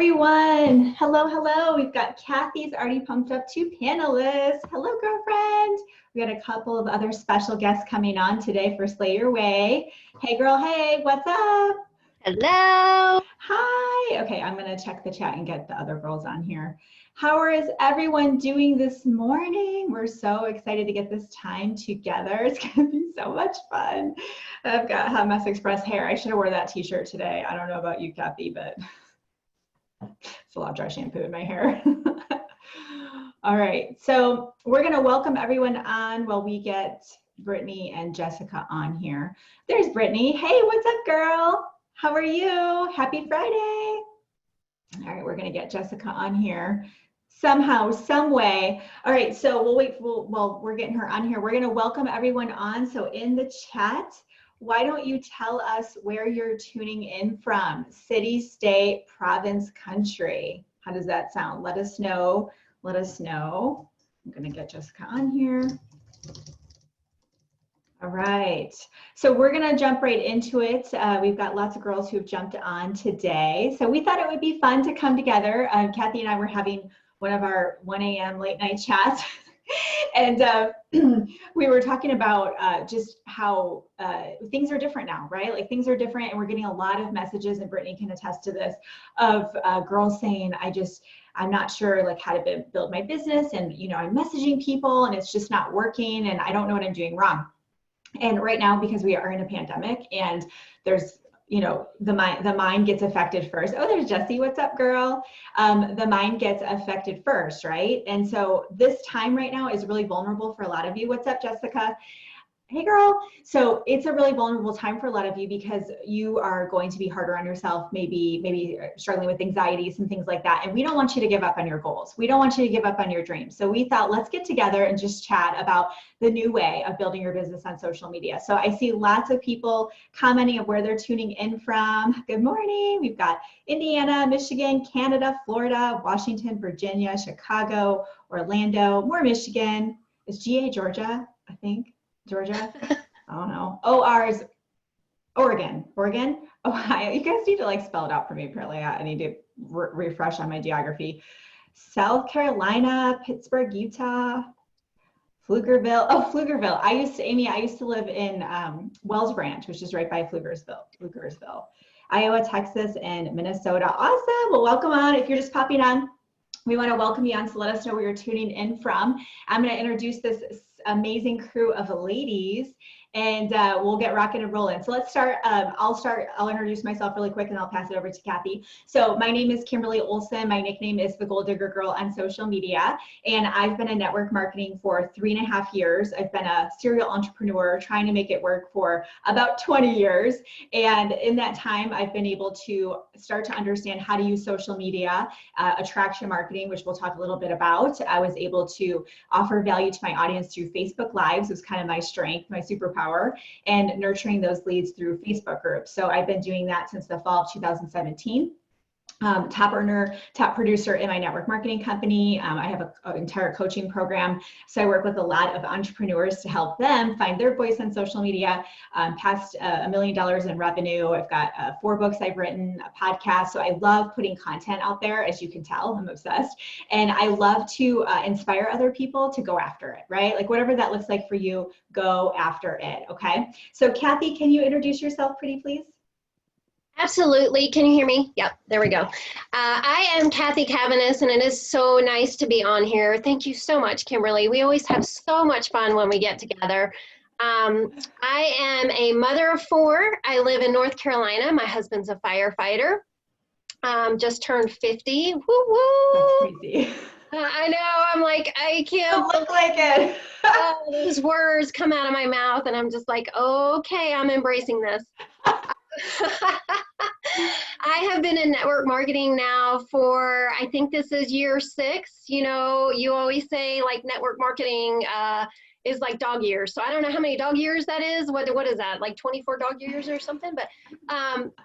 everyone. Hello, hello. We've got Kathy's already pumped up 2 panelists. Hello, girlfriend. We got a couple of other special guests coming on today for Slay Your Way. Hey, girl. Hey, what's up? Hello. Hi. Okay, I'm going to check the chat and get the other girls on here. How is everyone doing this morning? We're so excited to get this time together. It's going to be so much fun. I've got Hummus Express hair. I should have wore that t-shirt today. I don't know about you, Kathy, but it's a lot of dry shampoo in my hair. All right, so we're going to welcome everyone on while we get Brittany and Jessica on here. There's Brittany. Hey, what's up, girl? How are you? Happy Friday. All right, we're going to get Jessica on here somehow, some way. All right, so we'll wait. Well, we're getting her on here. We're going to welcome everyone on. So in the chat, why don't you tell us where you're tuning in from? City, state, province, country. How does that sound? Let us know. Let us know. I'm going to get Jessica on here. All right. So we're going to jump right into it. We've got lots of girls who've jumped on today. So we thought it would be fun to come together. Kathy and I were having one of our 1 a.m. late night chats. And we were talking about just how things are different now, right? Like things are different, and we're getting a lot of messages, and Brittany can attest to this, of girls saying, I'm not sure like how to build my business, and I'm messaging people and it's just not working, and I don't know what I'm doing wrong. And right now, because we are in a pandemic and there's the mind gets affected first. Oh, there's Jessie. What's up, girl? The mind gets affected first, right? And so this time right now is really vulnerable for a lot of you. What's up, Jessica? Hey, girl. So it's a really vulnerable time for a lot of you because you are going to be harder on yourself, maybe struggling with anxiety, some things like that. And we don't want you to give up on your goals. We don't want you to give up on your dreams. So we thought, let's get together and just chat about the new way of building your business on social media. So I see lots of people commenting of where they're tuning in from. Good morning. We've got Indiana, Michigan, Canada, Florida, Washington, Virginia, Chicago, Orlando, more Michigan. Is GA Georgia, I think? Georgia? I don't know. OR is Oregon, Ohio. You guys need to like spell it out for me. Apparently I need to refresh on my geography. South Carolina, Pittsburgh, Utah, Pflugerville. Oh, Pflugerville. I used to live in Wells Branch, which is right by Pflugersville. Iowa, Texas, and Minnesota. Awesome. Well, welcome on. If you're just popping on, we want to welcome you on, so let us know where you're tuning in from. I'm going to introduce this amazing crew of ladies, and we'll get rocking and rolling. So let's start. I'll introduce myself really quick, and I'll pass it over to Kathy. So my name is Kimberly Olson. My nickname is the Gold Digger Girl on social media, and I've been in network marketing for 3.5 years. I've been a serial entrepreneur trying to make it work for about 20 years. And in that time, I've been able to start to understand how to use social media, attraction marketing, which we'll talk a little bit about. I was able to offer value to my audience through Facebook Lives. It was kind of my strength, my superpower, and nurturing those leads through Facebook groups. So I've been doing that since the fall of 2017. Top earner, top producer in my network marketing company. I have an entire coaching program. So I work with a lot of entrepreneurs to help them find their voice on social media, past $1 million in revenue. I've got 4 books I've written, a podcast. So I love putting content out there. As you can tell, I'm obsessed. And I love to inspire other people to go after it, right? Like whatever that looks like for you, go after it, okay? So Kathy, can you introduce yourself pretty please? Absolutely. Can you hear me? Yep, there we go. I am Kathy Caviness, and it is so nice to be on here. Thank you so much, Kimberly. We always have so much fun when we get together. I am a mother of 4. I live in North Carolina. My husband's a firefighter. Just turned 50. Woo woo! That's crazy. I know. I'm like, I can't look like it. Those words come out of my mouth, and I'm just like, okay, I'm embracing this. I have been in network marketing now for, I think this is year 6. You always say like network marketing is like dog years. So I don't know how many dog years that is. What is that? Like 24 dog years or something? But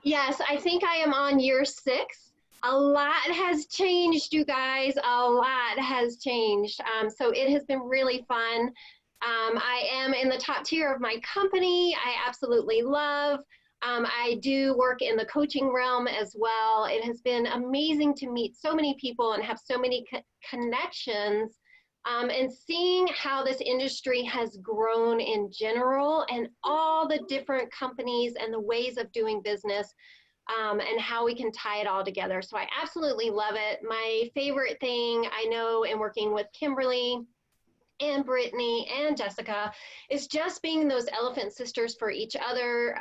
yes, I think I am on year 6. A lot has changed, you guys. A lot has changed. So it has been really fun. I am in the top tier of my company. I absolutely love I do work in the coaching realm as well. It has been amazing to meet so many people and have so many connections, and seeing how this industry has grown in general and all the different companies and the ways of doing business, and how we can tie it all together. So I absolutely love it. My favorite thing I know in working with Kimberly and Brittany and Jessica is just being those elephant sisters for each other,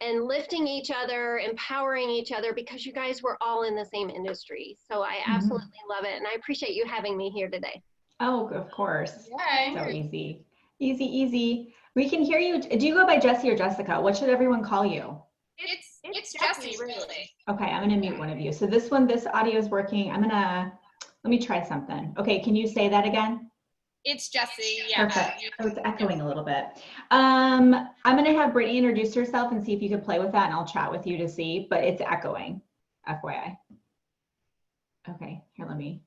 and lifting each other, empowering each other, because you guys were all in the same industry. So I absolutely love it. And I appreciate you having me here today. Oh, of course. Yay. So easy. Easy, easy. We can hear you. Do you go by Jessie or Jessica? What should everyone call you? It's Jessie, really. Okay, I'm gonna mute one of you. So this audio is working. Let me try something. Okay, can you say that again? It's Jessie, yeah. Perfect. Oh, it's echoing a little bit. I'm gonna have Brittany introduce herself and see if you can play with that, and I'll chat with you to see, but it's echoing, FYI. Okay, here, let me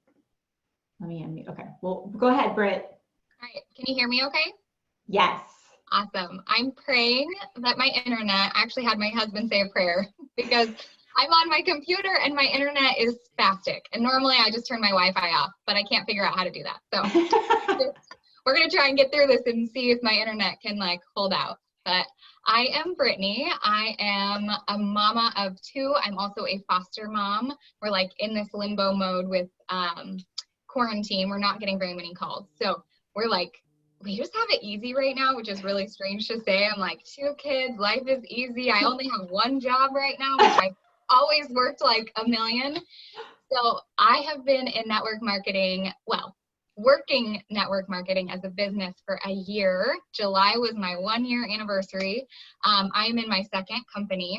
unmute. Okay, well, go ahead, Britt. All right, can you hear me okay? Yes. Awesome. I'm praying that my internet, I actually had my husband say a prayer because I'm on my computer and my internet is spastic. And normally I just turn my Wi-Fi off, but I can't figure out how to do that. So we're going to try and get through this and see if my internet can like hold out. But I am Brittaney. I am a mama of 2. I'm also a foster mom. We're like in this limbo mode with quarantine. We're not getting very many calls. So we're like, we just have it easy right now, which is really strange to say. I'm like, 2 kids, life is easy. I only have 1 job right now, which I've always worked like a million. So I have been in network marketing, well, working network marketing as a business for a year. July was my 1-year anniversary. I am in my 2nd company,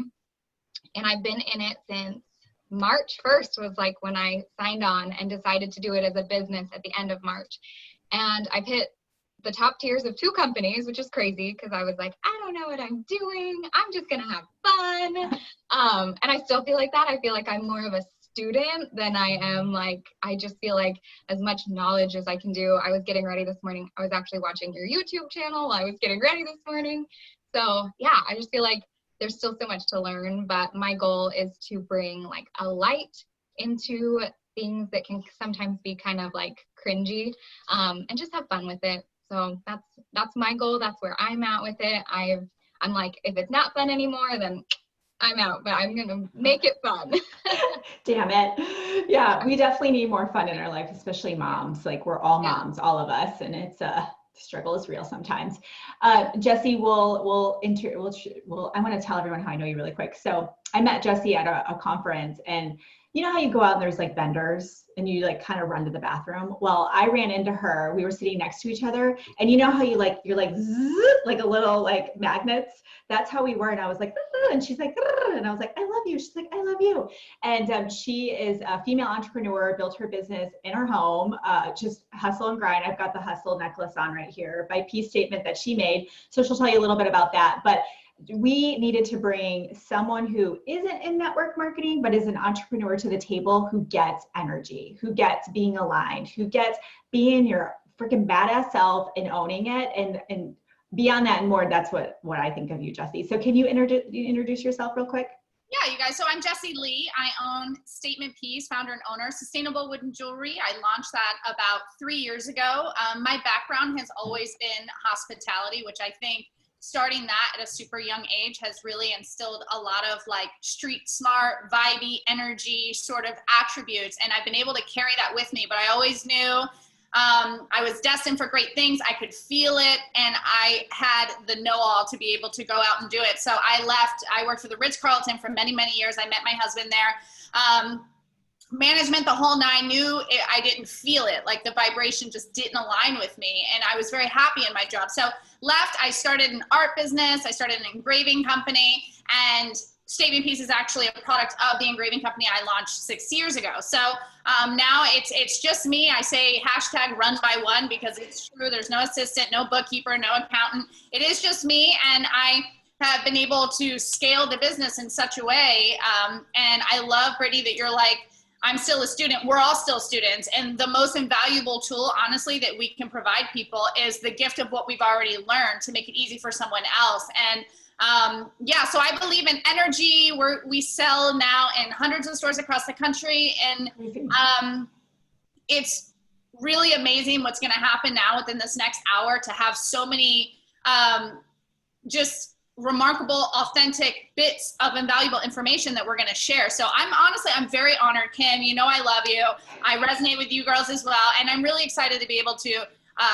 and I've been in it since March 1st was like when I signed on and decided to do it as a business at the end of March. And I've hit the top tiers of 2 companies, which is crazy because I was like, I don't know what I'm doing. I'm just going to have fun. And I still feel like that. I feel like I'm more of a student than I am like, I just feel like as much knowledge as I can do. I was getting ready this morning. I was actually watching your YouTube channel while I was getting ready this morning. So yeah, I just feel like there's still so much to learn, but my goal is to bring like a light into things that can sometimes be kind of like cringy, and just have fun with it. So that's my goal. That's where I'm at with it. I'm like, if it's not fun anymore, then I'm out, but I'm going to make it fun. Damn it. Yeah, we definitely need more fun in our life, especially moms. Like we're all moms, all of us. And it's the struggle is real sometimes. Jessie, I want to tell everyone how I know you really quick. So I met Jessie at a conference, and you know how you go out and there's like vendors and you like kind of run to the bathroom? Well, I ran into her. We were sitting next to each other, and you know how you're like zzz, like a little like magnets. That's how we were. And I was like, and she's like, and I was like, I love you. She's like, I love you. And she is a female entrepreneur, built her business in her home, just hustle and grind. I've got the hustle necklace on right here by peace statement that she made. So she'll tell you a little bit about that. But we needed to bring someone who isn't in network marketing, but is an entrepreneur to the table, who gets energy, who gets being aligned, who gets being your freaking badass self and owning it. And beyond that and more, that's what I think of you, Jessie. So can you introduce yourself real quick? Yeah, you guys. So I'm Jessie Lee. I own Statement Piece, founder and owner, sustainable wooden jewelry. I launched that about 3 years ago. My background has always been hospitality, which I think starting that at a super young age has really instilled a lot of like street smart, vibey, energy sort of attributes. And I've been able to carry that with me, but I always knew I was destined for great things. I could feel it, and I had the know-all to be able to go out and do it. So I worked for the Ritz-Carlton for many, many years. I met my husband there. Management, the whole 9, I didn't feel it. Like the vibration just didn't align with me. And I was very happy in my job. So left, I started an art business. I started an engraving company, and Statement Piece is actually a product of the engraving company I launched 6 years ago. So now it's just me. I say hashtag run by one because it's true. There's no assistant, no bookkeeper, no accountant. It is just me. And I have been able to scale the business in such a way. And I love, Brittany, that you're like, I'm still a student. We're all still students. And the most invaluable tool, honestly, that we can provide people is the gift of what we've already learned to make it easy for someone else. And Yeah, so I believe in energy. We sell now in hundreds of stores across the country, and it's really amazing what's going to happen now within this next hour to have so many just remarkable, authentic bits of invaluable information that we're going to share. So I'm very honored, Kim. You know I love you. I resonate with you girls as well, and I'm really excited to be able to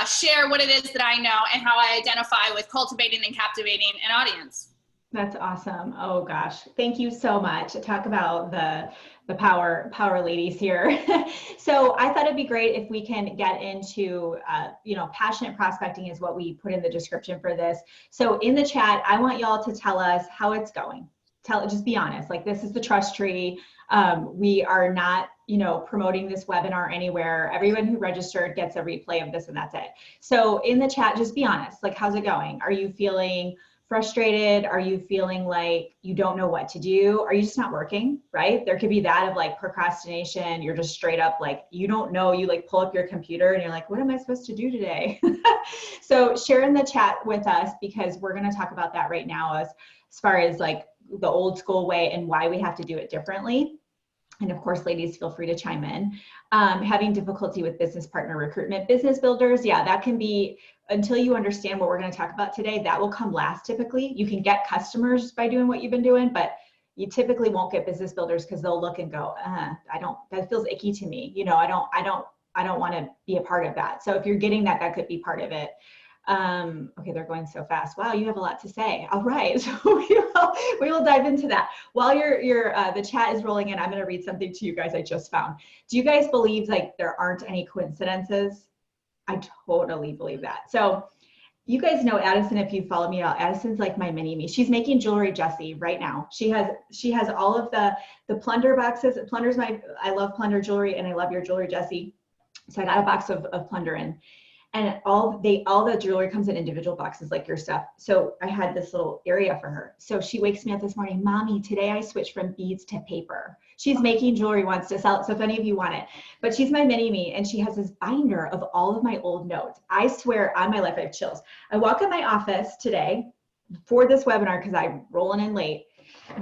share what it is that I know and how I identify with cultivating and captivating an audience. That's awesome. Oh gosh, thank you so much. Talk about the power ladies here. So I thought it'd be great if we can get into, passionate prospecting is what we put in the description for this. So in the chat, I want y'all to tell us how it's going. Just be honest. Like, this is the trust tree. We are not, promoting this webinar anywhere. Everyone who registered gets a replay of this, and that's it. So in the chat, just be honest. Like, how's it going? Are you feeling frustrated? Are you feeling like you don't know what to do? Are you just not working, right? There could be that of like procrastination. You're just straight up like, you don't know, you like pull up your computer and you're like, what am I supposed to do today? So share in the chat with us, because we're going to talk about that right now as far as like the old school way and why we have to do it differently. And of course, ladies, feel free to chime in. Having difficulty with business partner recruitment, business builders, yeah, that can be, until you understand what we're going to talk about today, that will come last typically. You can get customers by doing what you've been doing, but you typically won't get business builders because they'll look and go, that feels icky to me. I don't want to be a part of that. So if you're getting that, that could be part of it. Okay, they're going so fast. Wow, you have a lot to say. All right, so we will dive into that. While the chat is rolling in, I'm going to read something to you guys I just found. Do you guys believe like there aren't any coincidences? I totally believe that. So you guys know Addison, if you follow me out, Addison's like my mini-me. She's making jewelry, Jessie, right now. She has all of the plunder boxes. I love plunder jewelry, and I love your jewelry, Jessie. So I got a box of plunder in. And all the jewelry comes in individual boxes like your stuff. So I had this little area for her. So she wakes me up this morning, Mommy, today I switched from beads to paper. She's making jewelry, wants to sell it. So if any of you want it, but she's my mini-me, and she has this binder of all of my old notes. I swear on my life, I have chills. I walk in my office today for this webinar because I'm rolling in late.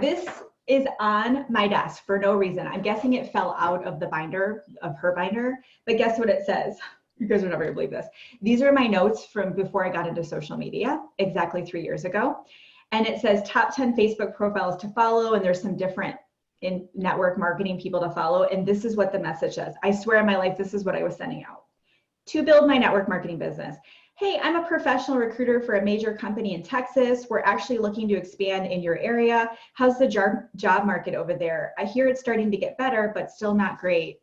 This is on my desk for no reason. I'm guessing it fell out of the binder, of her binder, but guess what it says? You guys are never gonna believe this. These are my notes from before I got into social media, exactly 3 years ago. And it says top 10 Facebook profiles to follow, and there's some different in network marketing people to follow. And this is what the message says. I swear on my life, this is what I was sending out. To build my network marketing business. Hey, I'm a professional recruiter for a major company in Texas. We're actually looking to expand in your area. How's the job market over there? I hear it's starting to get better, but still not great.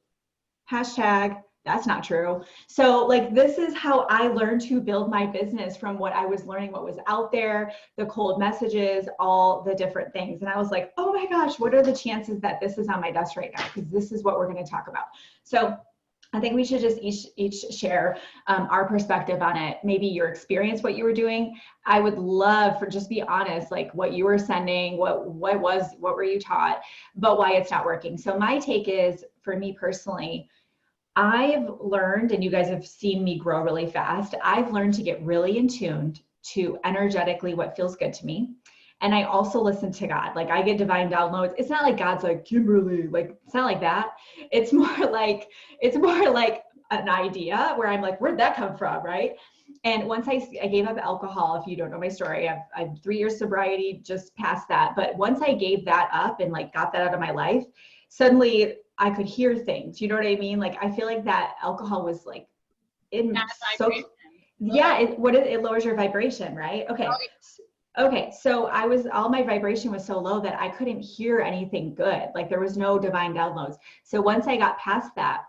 Hashtag, that's not true. So like, this is how I learned to build my business, from what I was learning, what was out there, the cold messages, all the different things. And I was like, oh my gosh, what are the chances that this is on my desk right now? Because this is what we're going to talk about. So I think we should just each share our perspective on it. Maybe your experience, what you were doing. I would love for, just be honest, like what you were sending, what were you taught, but why it's not working. So my take is, for me personally, I've learned, and you guys have seen me grow really fast, I've learned to get really in tune to energetically what feels good to me. And I also listen to God. Like, I get divine downloads. It's not like God's like, Kimberly, like, it's not like that. It's more like an idea where I'm like, where'd that come from, right? And once I gave up alcohol, if you don't know my story, I've 3 years sobriety, just past that. But once I gave that up and like got that out of my life, suddenly I could hear things. You know what I mean? Like, I feel like that alcohol was like in so, yeah, it lowers your vibration, right? Okay. Okay, so all my vibration was so low that I couldn't hear anything good. Like, there was no divine downloads. So once I got past that,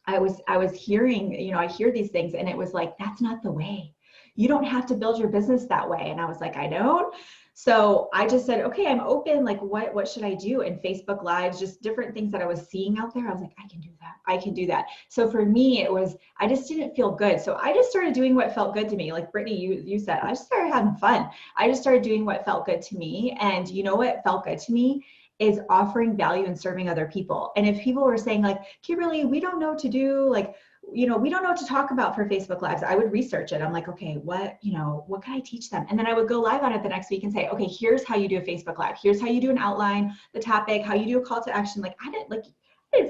I was hearing, I hear these things, and it was like, that's not the way. You don't have to build your business that way. And I was like, I don't. So I just said, okay, I'm open. Like, what should I do? And Facebook Lives, just different things that I was seeing out there. I was like, I can do that. I can do that. So for me, I just didn't feel good. So I just started doing what felt good to me. Like Brittaney, you said, I just started having fun. I just started doing what felt good to me. And you know what felt good to me is offering value and serving other people. And if people were saying like, Kimberly, we don't know what to do, like, we don't know what to talk about for Facebook Lives. I would research it. I'm like, okay, what can I teach them? And then I would go live on it the next week and say, okay, here's how you do a Facebook Live. Here's how you do an outline, the topic, how you do a call to action. Like, I didn't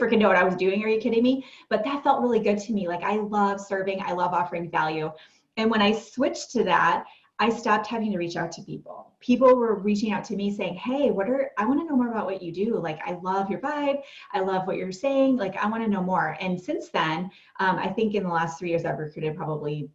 freaking know what I was doing. Are you kidding me? But that felt really good to me. Like, I love serving. I love offering value. And when I switched to that, I stopped having to reach out to people. People were reaching out to me saying, hey, I want to know more about what you do. Like, I love your vibe. I love what you're saying. Like, I want to know more. And since then, I think in the last 3 years, I've recruited probably,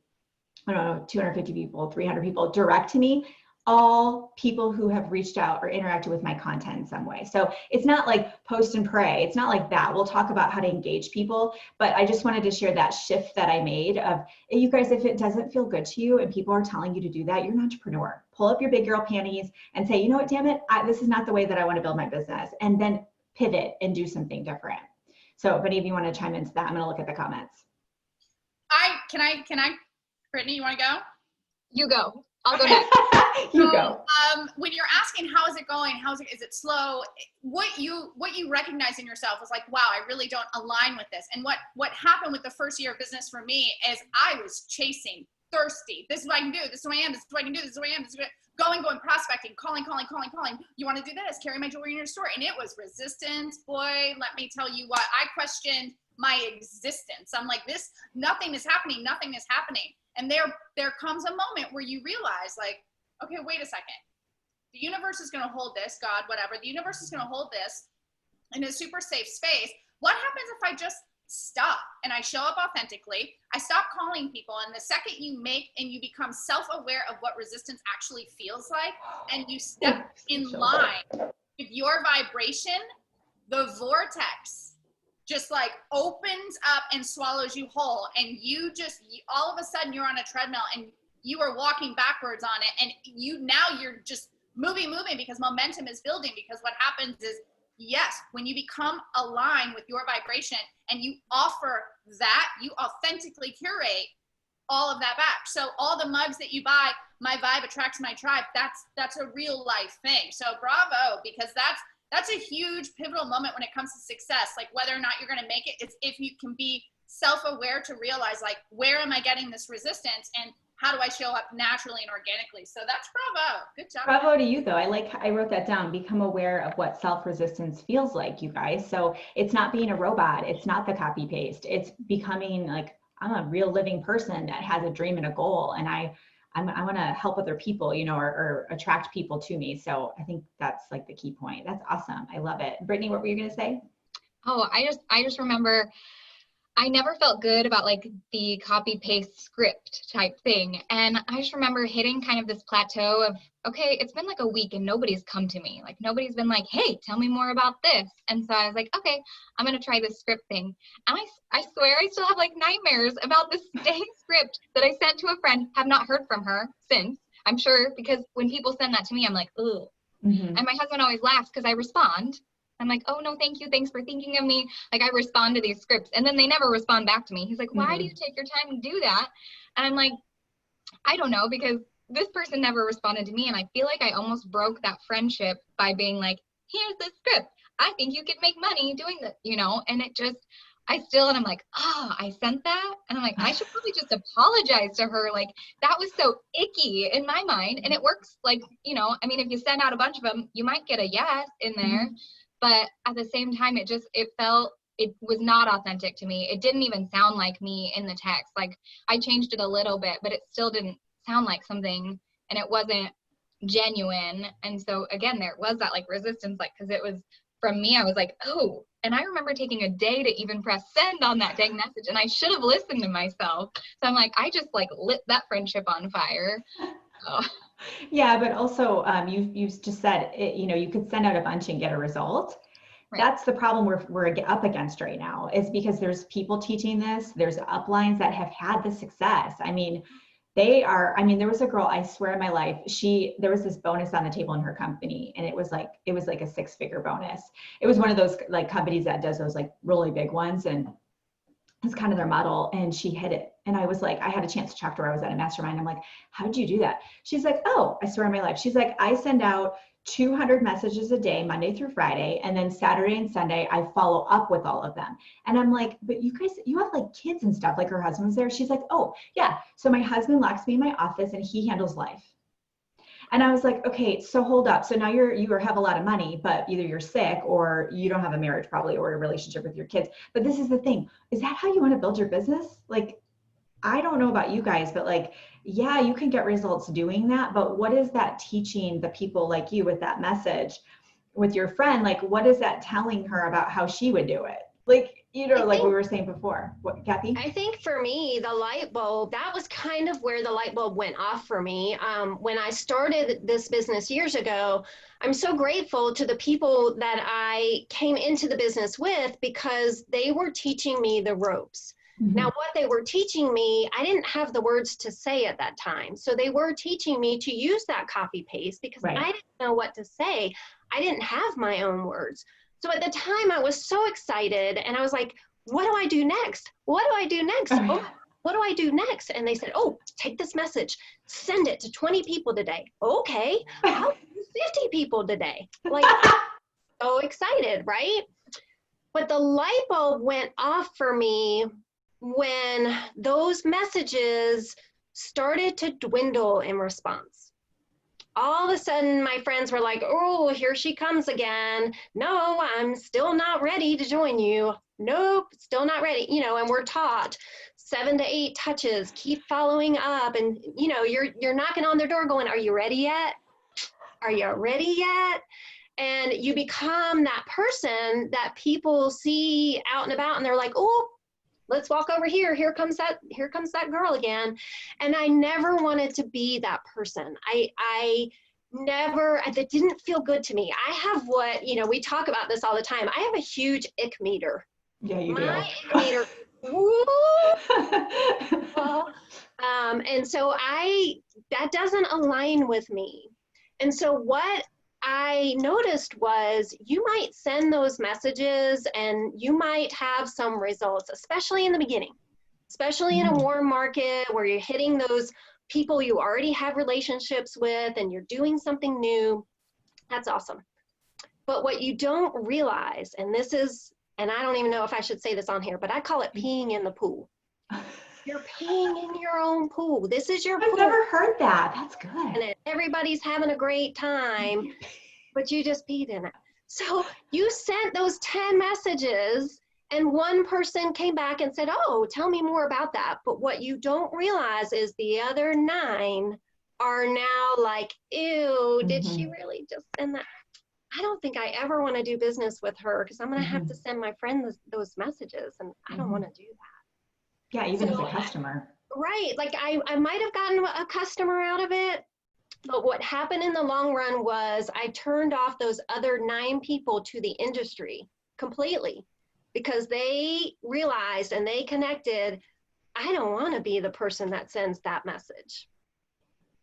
250 people, 300 people direct to me, all people who have reached out or interacted with my content in some way. So it's not like post and pray. It's not like that. We'll talk about how to engage people, but I just wanted to share that shift that I made of, you guys, if it doesn't feel good to you and people are telling you to do that, you're an entrepreneur. Pull up your big girl panties and say, you know what, damn it, this is not the way that I want to build my business. And then pivot and do something different. So if any of you want to chime into that, I'm going to look at the comments. Can I, Brittany, you want to go? You go. I'll go next. You go. When you're asking how is it going, is it slow? What you recognize in yourself is like, wow, I really don't align with this. And what happened with the first year of business for me is I was chasing, thirsty. This is what I can do. This is who I am. This is what I can do. This is who I am. This is what going, prospecting, calling. You want to do this? Carry my jewelry in your store. And it was resistance. Boy, let me tell you what, I questioned my existence. I'm like, nothing is happening. And there comes a moment where you realize, like, okay, wait a second. The universe is going to hold this, God, whatever. The universe is going to hold this in a super safe space. What happens if I just stop and I show up authentically? I stop calling people. And the second you become self-aware of what resistance actually feels like, and you step in line with your vibration, the vortex just like opens up and swallows you whole. And all of a sudden you're on a treadmill and you are walking backwards on it. And you're just moving because momentum is building. Because what happens is, yes, when you become aligned with your vibration and you offer that, you authentically curate all of that back. So all the mugs that you buy, my vibe attracts my tribe, that's a real life thing. So bravo, because that's a huge pivotal moment when it comes to success. Like, whether or not you're going to make it, it's if you can be self-aware to realize, like, where am I getting this resistance and how do I show up naturally and organically? So that's bravo. Good job. Bravo to you though. I wrote that down. Become aware of what self-resistance feels like, you guys. So it's not being a robot. It's not the copy paste. It's becoming like, I'm a real living person that has a dream and a goal. And I want to help other people, or attract people to me. So I think that's like the key point. That's awesome. I love it. Brittany, what were you going to say? Oh, I just remember I never felt good about like the copy paste script type thing. And I just remember hitting kind of this plateau of, okay, it's been like a week and nobody's come to me. Like, nobody's been like, hey, tell me more about this. And so I was like, okay, I'm going to try this script thing. And I swear I still have like nightmares about this dang script that I sent to a friend, have not heard from her since, I'm sure, because when people send that to me, I'm like, ugh. Mm-hmm. And my husband always laughs because I respond. I'm like, oh, no, thank you. Thanks for thinking of me. Like, I respond to these scripts and then they never respond back to me. He's like, why do you take your time to do that? And I'm like, I don't know, because this person never responded to me. And I feel like I almost broke that friendship by being like, here's the script. I think you could make money doing this, and it just, and I'm like, I sent that. And I'm like, I should probably just apologize to her. Like, that was so icky in my mind. And it works like, if you send out a bunch of them, you might get a yes in there. Mm-hmm. But at the same time, it was not authentic to me. It didn't even sound like me in the text. Like, I changed it a little bit, but it still didn't sound like something, and it wasn't genuine. And so again, there was that like resistance, like, cause it was from me, I was like, oh, and I remember taking a day to even press send on that dang message, and I should have listened to myself. So I'm like, I just like lit that friendship on fire. Oh. Yeah, but also you just said it, you could send out a bunch and get a result. Right. That's the problem we're up against right now, is because there's people teaching this. There's uplines that have had the success. There was a girl, I swear in my life, there was this bonus on the table in her company, and it was like a 6-figure bonus. It was one of those like companies that does those like really big ones, and it's kind of their model, and she hit it. And I was like, I had a chance to talk to her. I was at a mastermind. I'm like, how'd you do that? She's like, oh, I swear in my life. She's like, I send out 200 messages a day, Monday through Friday. And then Saturday and Sunday, I follow up with all of them. And I'm like, but you guys, you have like kids and stuff, like her husband's there. She's like, oh yeah. So my husband locks me in my office and he handles life. And I was like, okay, so hold up. So now you have a lot of money, but either you're sick or you don't have a marriage probably or a relationship with your kids. But this is the thing. Is that how you want to build your business? Like, I don't know about you guys, but like, yeah, you can get results doing that. But what is that teaching the people like you with that message with your friend? Like, what is that telling her about how she would do it? Like, you know, like we were saying before. What, Kathy? I think for me, the light bulb, that was kind of where the light bulb went off for me. When I started this business years ago, I'm so grateful to the people that I came into the business with because they were teaching me the ropes. Mm-hmm. Now, what they were teaching me, I didn't have the words to say at that time. So they were teaching me to use that copy paste because I didn't know what to say. I didn't have my own words. So at the time I was so excited and I was like, what do I do next? What do I do next? Oh, what do I do next? And they said, oh, take this message, send it to 20 people today. Okay, I'll do 50 people today. Like, so excited, right? But the light bulb went off for me when those messages started to dwindle in response. All of a sudden, my friends were like, oh, here she comes again. No, I'm still not ready to join you. Nope, still not ready. You know, and we're taught 7 to 8 touches, keep following up. And, you know, you're knocking on their door going, are you ready yet? Are you ready yet? And you become that person that people see out and about and they're like, oh, let's walk over here. Here comes that girl again. And I never wanted to be that person. I never, that didn't feel good to me. I have what, you know, we talk about this all the time. I have a huge ick meter. Yeah, you do. My ick meter. And so that doesn't align with me. And so what I noticed was you might send those messages and you might have some results, especially in the beginning, especially in a warm market where you're hitting those people you already have relationships with and you're doing something new. That's awesome. But what you don't realize, and this is, and I don't even know if I should say this on here, but I call it peeing in the pool. You're peeing in your own pool. This is your pool. I've never heard that. That's good. And everybody's having a great time, but you just peed in it. So you sent those 10 messages and one person came back and said, oh, tell me more about that. But what you don't realize is the other 9 are now like, ew, did she really just send that? I don't think I ever want to do business with her because I'm going to have to send my friend those messages and I don't want to do that. Yeah, even as a customer. Right. Like I might have gotten a customer out of it, but what happened in the long run was I turned off those other 9 people to the industry completely because they realized and they connected, I don't want to be the person that sends that message.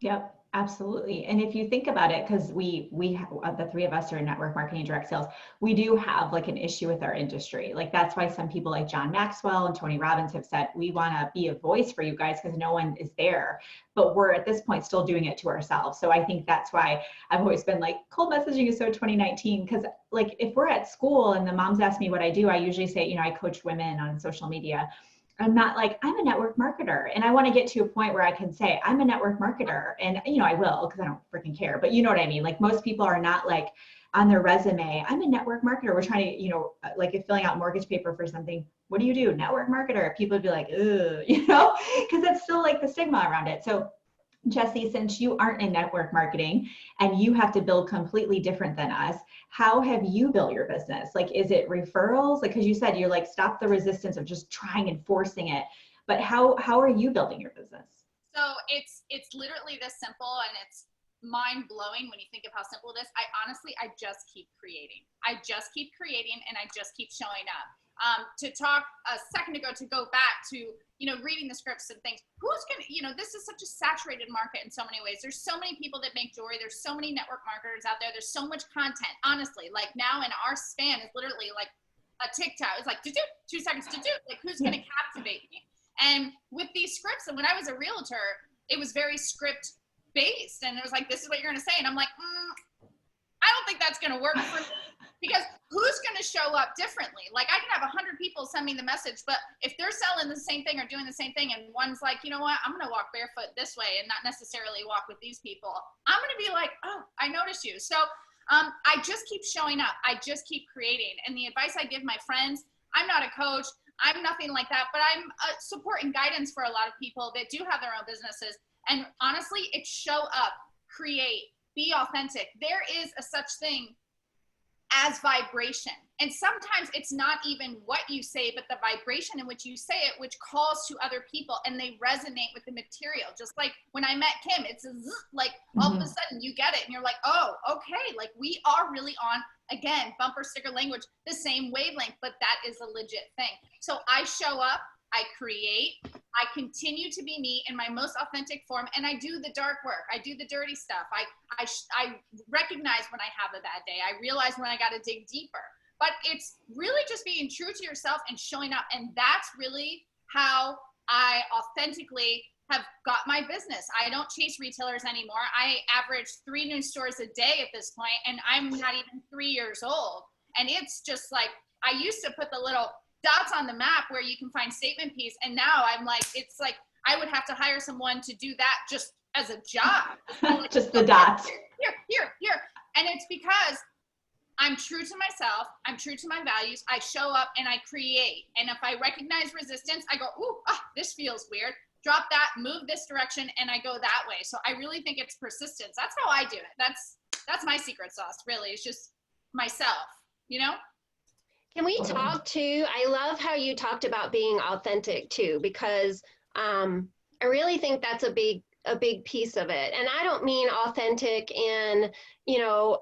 Yep, absolutely. And if you think about it, because we have, the 3 of us are in network marketing and direct sales, we do have like an issue with our industry. Like that's why some people like John Maxwell and Tony Robbins have said, we want to be a voice for you guys because no one is there. But we're at this point still doing it to ourselves. So I think that's why I've always been like, cold messaging is so 2019. Because like if we're at school and the moms ask me what I do, I usually say, you know, I coach women on social media. I'm not like, I'm a network marketer. And I want to get to a point where I can say, I'm a network marketer. And, you know, I will, because I don't freaking care. But you know what I mean? Like most people are not like on their resume, I'm a network marketer. We're trying to, you know, like if filling out mortgage paper for something, what do you do? Network marketer. People would be like, ugh, you know, because that's still like the stigma around it. So Jessie, since you aren't in network marketing and you have to build completely different than us, how have you built your business? Like, is it referrals? Like, because you said you're like, stop the resistance of just trying and forcing it. But how are you building your business? So it's literally this simple, and it's mind blowing when you think of how simple it is. I just keep creating. I just keep creating and I just keep showing up. To talk a second ago, to go back to, you know, reading the scripts and things, who's going to, you know, this is such a saturated market in so many ways. There's so many people that make jewelry. There's so many network marketers out there. There's so much content, honestly, like now in our span is literally like a TikTok. It's like, 2 seconds, like who's going to captivate me? And with these scripts, and when I was a realtor, it was very script based. And it was like, this is what you're going to say. And I'm like, I don't think that's going to work for me. Because who's going to show up differently? Like I can have 100 people send me the message, but if they're selling the same thing or doing the same thing, and one's like, you know what, I'm going to walk barefoot this way and not necessarily walk with these people, I'm going to be like, oh, I noticed you. So I just keep showing up. I just keep creating. And the advice I give my friends, I'm not a coach, I'm nothing like that, but I'm a support and guidance for a lot of people that do have their own businesses. And honestly, it's show up, create, be authentic. There is a such thing as vibration. And sometimes it's not even what you say, but the vibration in which you say it, which calls to other people and they resonate with the material. Just like when I met Kim, it's a zzz, like all of a sudden you get it and you're like, oh, okay. Like we are really on, again, bumper sticker language, the same wavelength, but that is a legit thing. So I show up, I create, I continue to be me in my most authentic form, and I do the dark work. I do the dirty stuff. I recognize when I have a bad day. I realize when I got to dig deeper. But it's really just being true to yourself and showing up, and that's really how I authentically have got my business. I don't chase retailers anymore. I average 3 new stores a day at this point, and I'm not even 3 years old. And it's just like, I used to put the little dots on the map where you can find statement piece. And now I'm like, it's like, I would have to hire someone to do that just as a job. Like, just the dots. Here. And it's because I'm true to myself. I'm true to my values. I show up and I create. And if I recognize resistance, I go, ooh, this feels weird. Drop that, move this direction, and I go that way. So I really think it's persistence. That's how I do it. That's my secret sauce, really. It's just myself, you know? Can we talk too? I love how you talked about being authentic too, because I really think that's a big piece of it. And I don't mean authentic in, you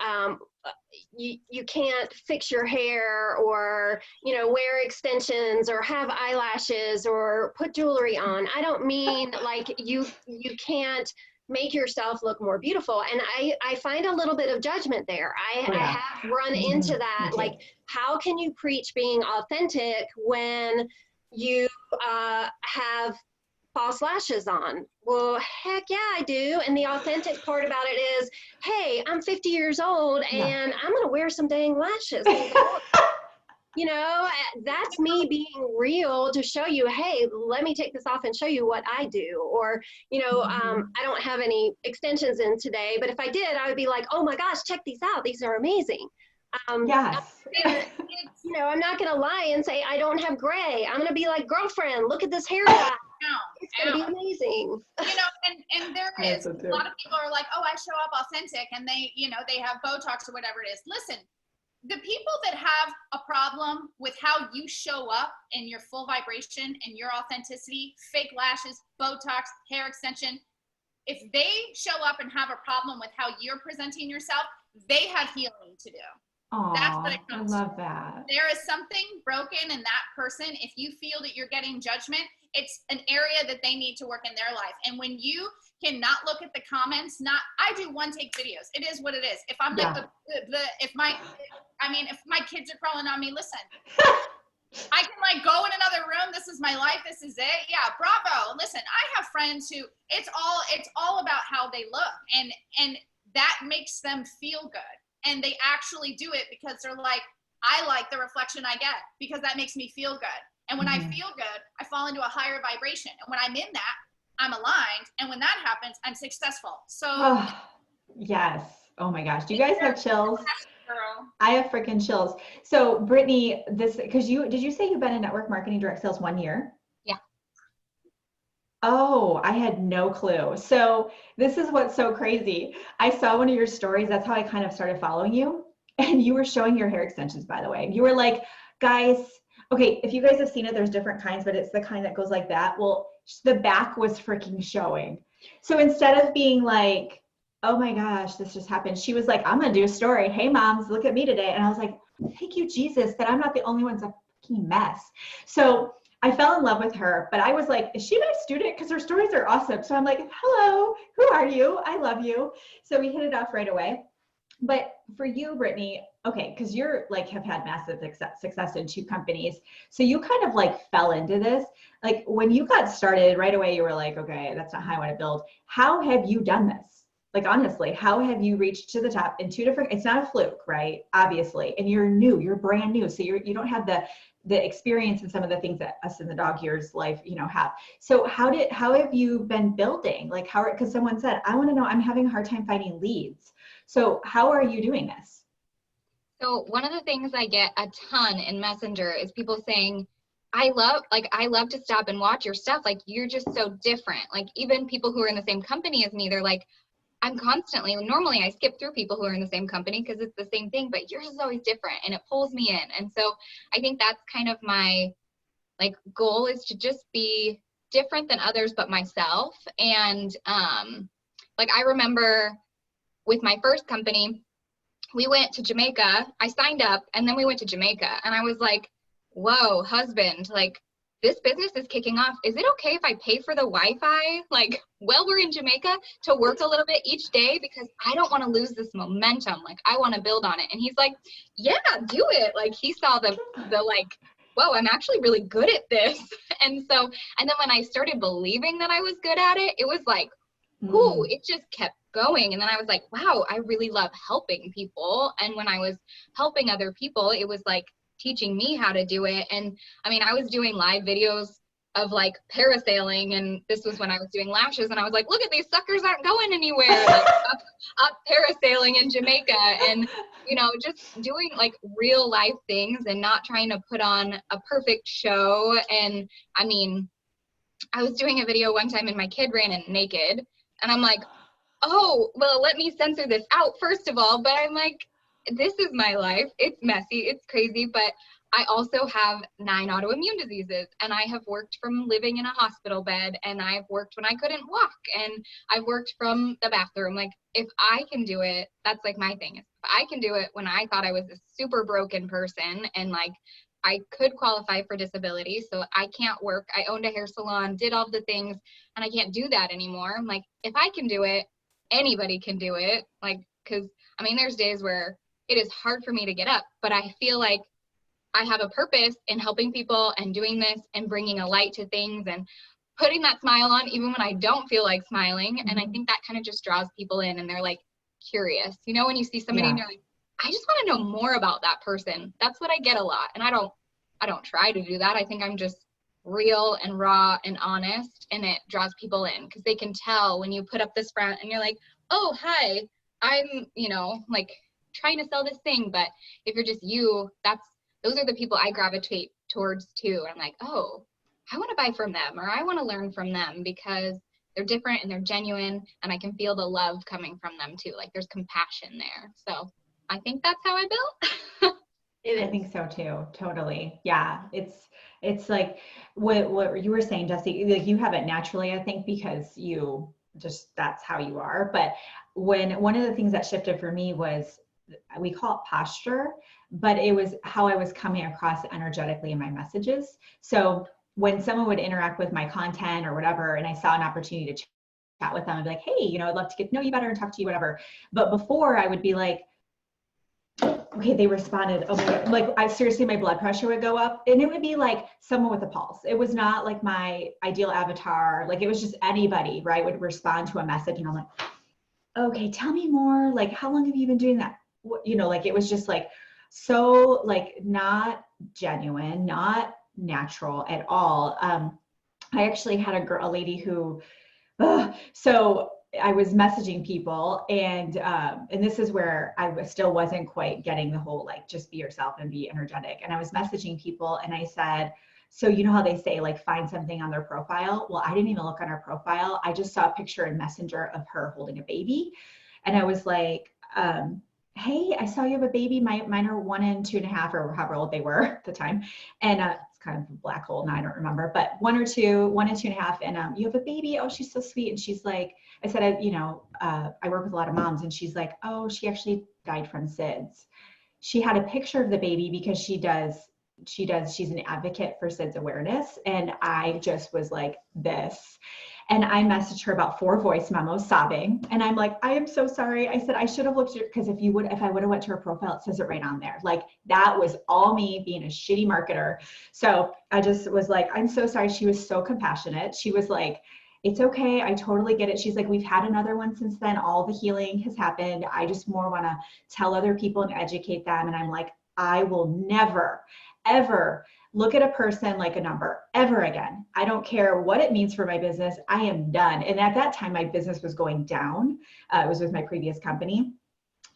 can't fix your hair or, wear extensions or have eyelashes or put jewelry on. I don't mean like you can't make yourself look more beautiful. And I find a little bit of judgment there. I have run into that. Like, how can you preach being authentic when you have false lashes on? Well, heck yeah, I do. And the authentic part about it is, hey, I'm 50 years old and I'm going to wear some dang lashes. That's me being real to show you, hey, let me take this off and show you what I do. Or, I don't have any extensions in today, but if I did, I would be like, oh my gosh, check these out. These are amazing. Yes. I'm not going to lie and say, I don't have gray. I'm going to be like, girlfriend, look at this haircut. It's going to be amazing. And there is a lot of people are like, oh, I show up authentic and they have Botox or whatever it is. Listen, the people that have a problem with how you show up in your full vibration and your authenticity, fake lashes, Botox, hair extension, if they show up and have a problem with how you're presenting yourself, they have healing to do. Aww, that's what it comes to. I love that. There is something broken in that person. If you feel that you're getting judgment, it's an area that they need to work in their life. And when you cannot look at the comments, I do one take videos. It is what it is. If I'm like if my kids are crawling on me, listen, I can like go in another room. This is my life. This is it. Yeah. Bravo. Listen, I have friends who it's all about how they look and that makes them feel good. And they actually do it because they're like, I like the reflection I get because that makes me feel good. And when I feel good, I fall into a higher vibration. And when I'm in that, I'm aligned. And when that happens, I'm successful. So yes. Oh my gosh. Do you guys have chills? I have freaking chills. So Brittaney, did you say you've been in network marketing direct sales 1 year? Yeah. Oh, I had no clue. So this is what's so crazy. I saw one of your stories. That's how I kind of started following you. And you were showing your hair extensions, by the way. You were like, guys, okay, if you guys have seen it, there's different kinds, but it's the kind that goes like that. Well, the back was freaking showing. So instead of being like, oh my gosh, this just happened, she was like, I'm going to do a story. Hey moms, look at me today. And I was like, thank you, Jesus, that I'm not the only one's a fucking mess. So I fell in love with her, but I was like, is she my student? Because her stories are awesome. So I'm like, hello, who are you? I love you. So we hit it off right away. But for you, Brittaney, okay, because you're like have had massive success in 2 companies. So you kind of like fell into this. Like when you got started right away, you were like, okay, that's not how I want to build. How have you done this? Like, honestly, how have you reached to the top in 2 different, it's not a fluke, right? Obviously. And you're new, you're brand new. So you don't have the experience and some of the things that us in the dog years life, have. So how have you been building? Like because someone said, I want to know, I'm having a hard time finding leads. So how are you doing this? So one of the things I get a ton in Messenger is people saying, I love to stop and watch your stuff. Like, you're just so different. Like, even people who are in the same company as me, they're like, normally I skip through people who are in the same company because it's the same thing, but yours is always different and it pulls me in. And so I think that's kind of my goal, is to just be different than others, but myself. And I remember with my first company, we went to Jamaica. I signed up and then we went to Jamaica, and I was like, whoa, husband, this business is kicking off. Is it okay if I pay for the Wi-Fi, while we're in Jamaica, to work a little bit each day? Because I don't want to lose this momentum. I want to build on it. And he's like, yeah, do it. He saw the whoa, I'm actually really good at this. And then when I started believing that I was good at it, it was ooh, it just kept going. And then I was like, wow, I really love helping people. And when I was helping other people, it was teaching me how to do it. And I mean, I was doing live videos of parasailing, and this was when I was doing lashes, and I was like, look at these suckers aren't going anywhere, up parasailing in Jamaica, and just doing real life things and not trying to put on a perfect show. And I mean, I was doing a video one time and my kid ran in naked, and I'm like, oh, well, let me censor this out first of all. But I'm like, this is my life. It's messy. It's crazy. But I also have 9 autoimmune diseases, and I have worked from living in a hospital bed, and I've worked when I couldn't walk, and I've worked from the bathroom. If I can do it, that's my thing. If I can do it when I thought I was a super broken person, and I could qualify for disability, so I can't work. I owned a hair salon, did all the things, and I can't do that anymore. I'm if I can do it, anybody can do it. Because I mean, there's days where it is hard for me to get up, but I feel like I have a purpose in helping people and doing this and bringing a light to things and putting that smile on even when I don't feel like smiling. And I think that kind of just draws people in, and they're curious. When you see somebody and you're I just want to know more about that person. That's what I get a lot. And I don't try to do that. I think I'm just real and raw and honest, and it draws people in because they can tell when you put up this front and you're like, oh, hi, I'm, trying to sell this thing. But if you're just you, those are the people I gravitate towards too. I'm like, oh, I want to buy from them, or I want to learn from them because they're different and they're genuine, and I can feel the love coming from them too. There's compassion there. So I think that's how I built. I think so too. Totally. Yeah. It's what you were saying, Jesse, you have it naturally, I think, because that's how you are. But one of the things that shifted for me was, we call it posture, but it was how I was coming across energetically in my messages. So when someone would interact with my content or whatever, and I saw an opportunity to chat with them, I'd be like, hey, I'd love to get to know you better and talk to you, whatever. But before, I would be like, okay, they responded. Oh my God. I seriously, my blood pressure would go up, and it would be someone with a pulse. It was not my ideal avatar. It was just anybody, right, would respond to a message. And I'm like, okay, tell me more. How long have you been doing that? It was just so not genuine, not natural at all. I actually had a lady who, so I was messaging people, and this is where I still wasn't quite getting the whole just be yourself and be energetic. And I was messaging people, and I said, so you know how they say find something on their profile? Well, I didn't even look on her profile. I just saw a picture in Messenger of her holding a baby, and I was like, hey, I saw you have a baby. Mine are 1 and 2.5, or however old they were at the time. And it's kind of a black hole now, I don't remember, but 1 and 2.5. And you have a baby. Oh, she's so sweet. And she's like, I said, I work with a lot of moms, and she's like, oh, she actually died from SIDS. She had a picture of the baby because she's an advocate for SIDS awareness. And I just was like this. And I messaged her about 4 voice memos sobbing. And I'm like, I am so sorry. I said, I should have looked at it, because if I would have went to her profile, it says it right on there. That was all me being a shitty marketer. So I just was like, I'm so sorry. She was so compassionate. She was like, it's okay. I totally get it. She's like, we've had another one since then. All the healing has happened. I just more want to tell other people and educate them. And I'm like, I will never, ever look at a person like a number ever again. I don't care what it means for my business. I am done. And at that time, my business was going down. It was with my previous company.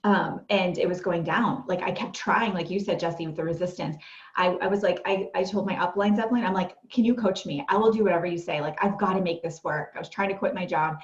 And it was going down. Like I kept trying, like you said, Jesse, with the resistance. I was like, I told my upline, I'm like, can you coach me? I will do whatever you say. Like, I've got to make this work. I was trying to quit my job.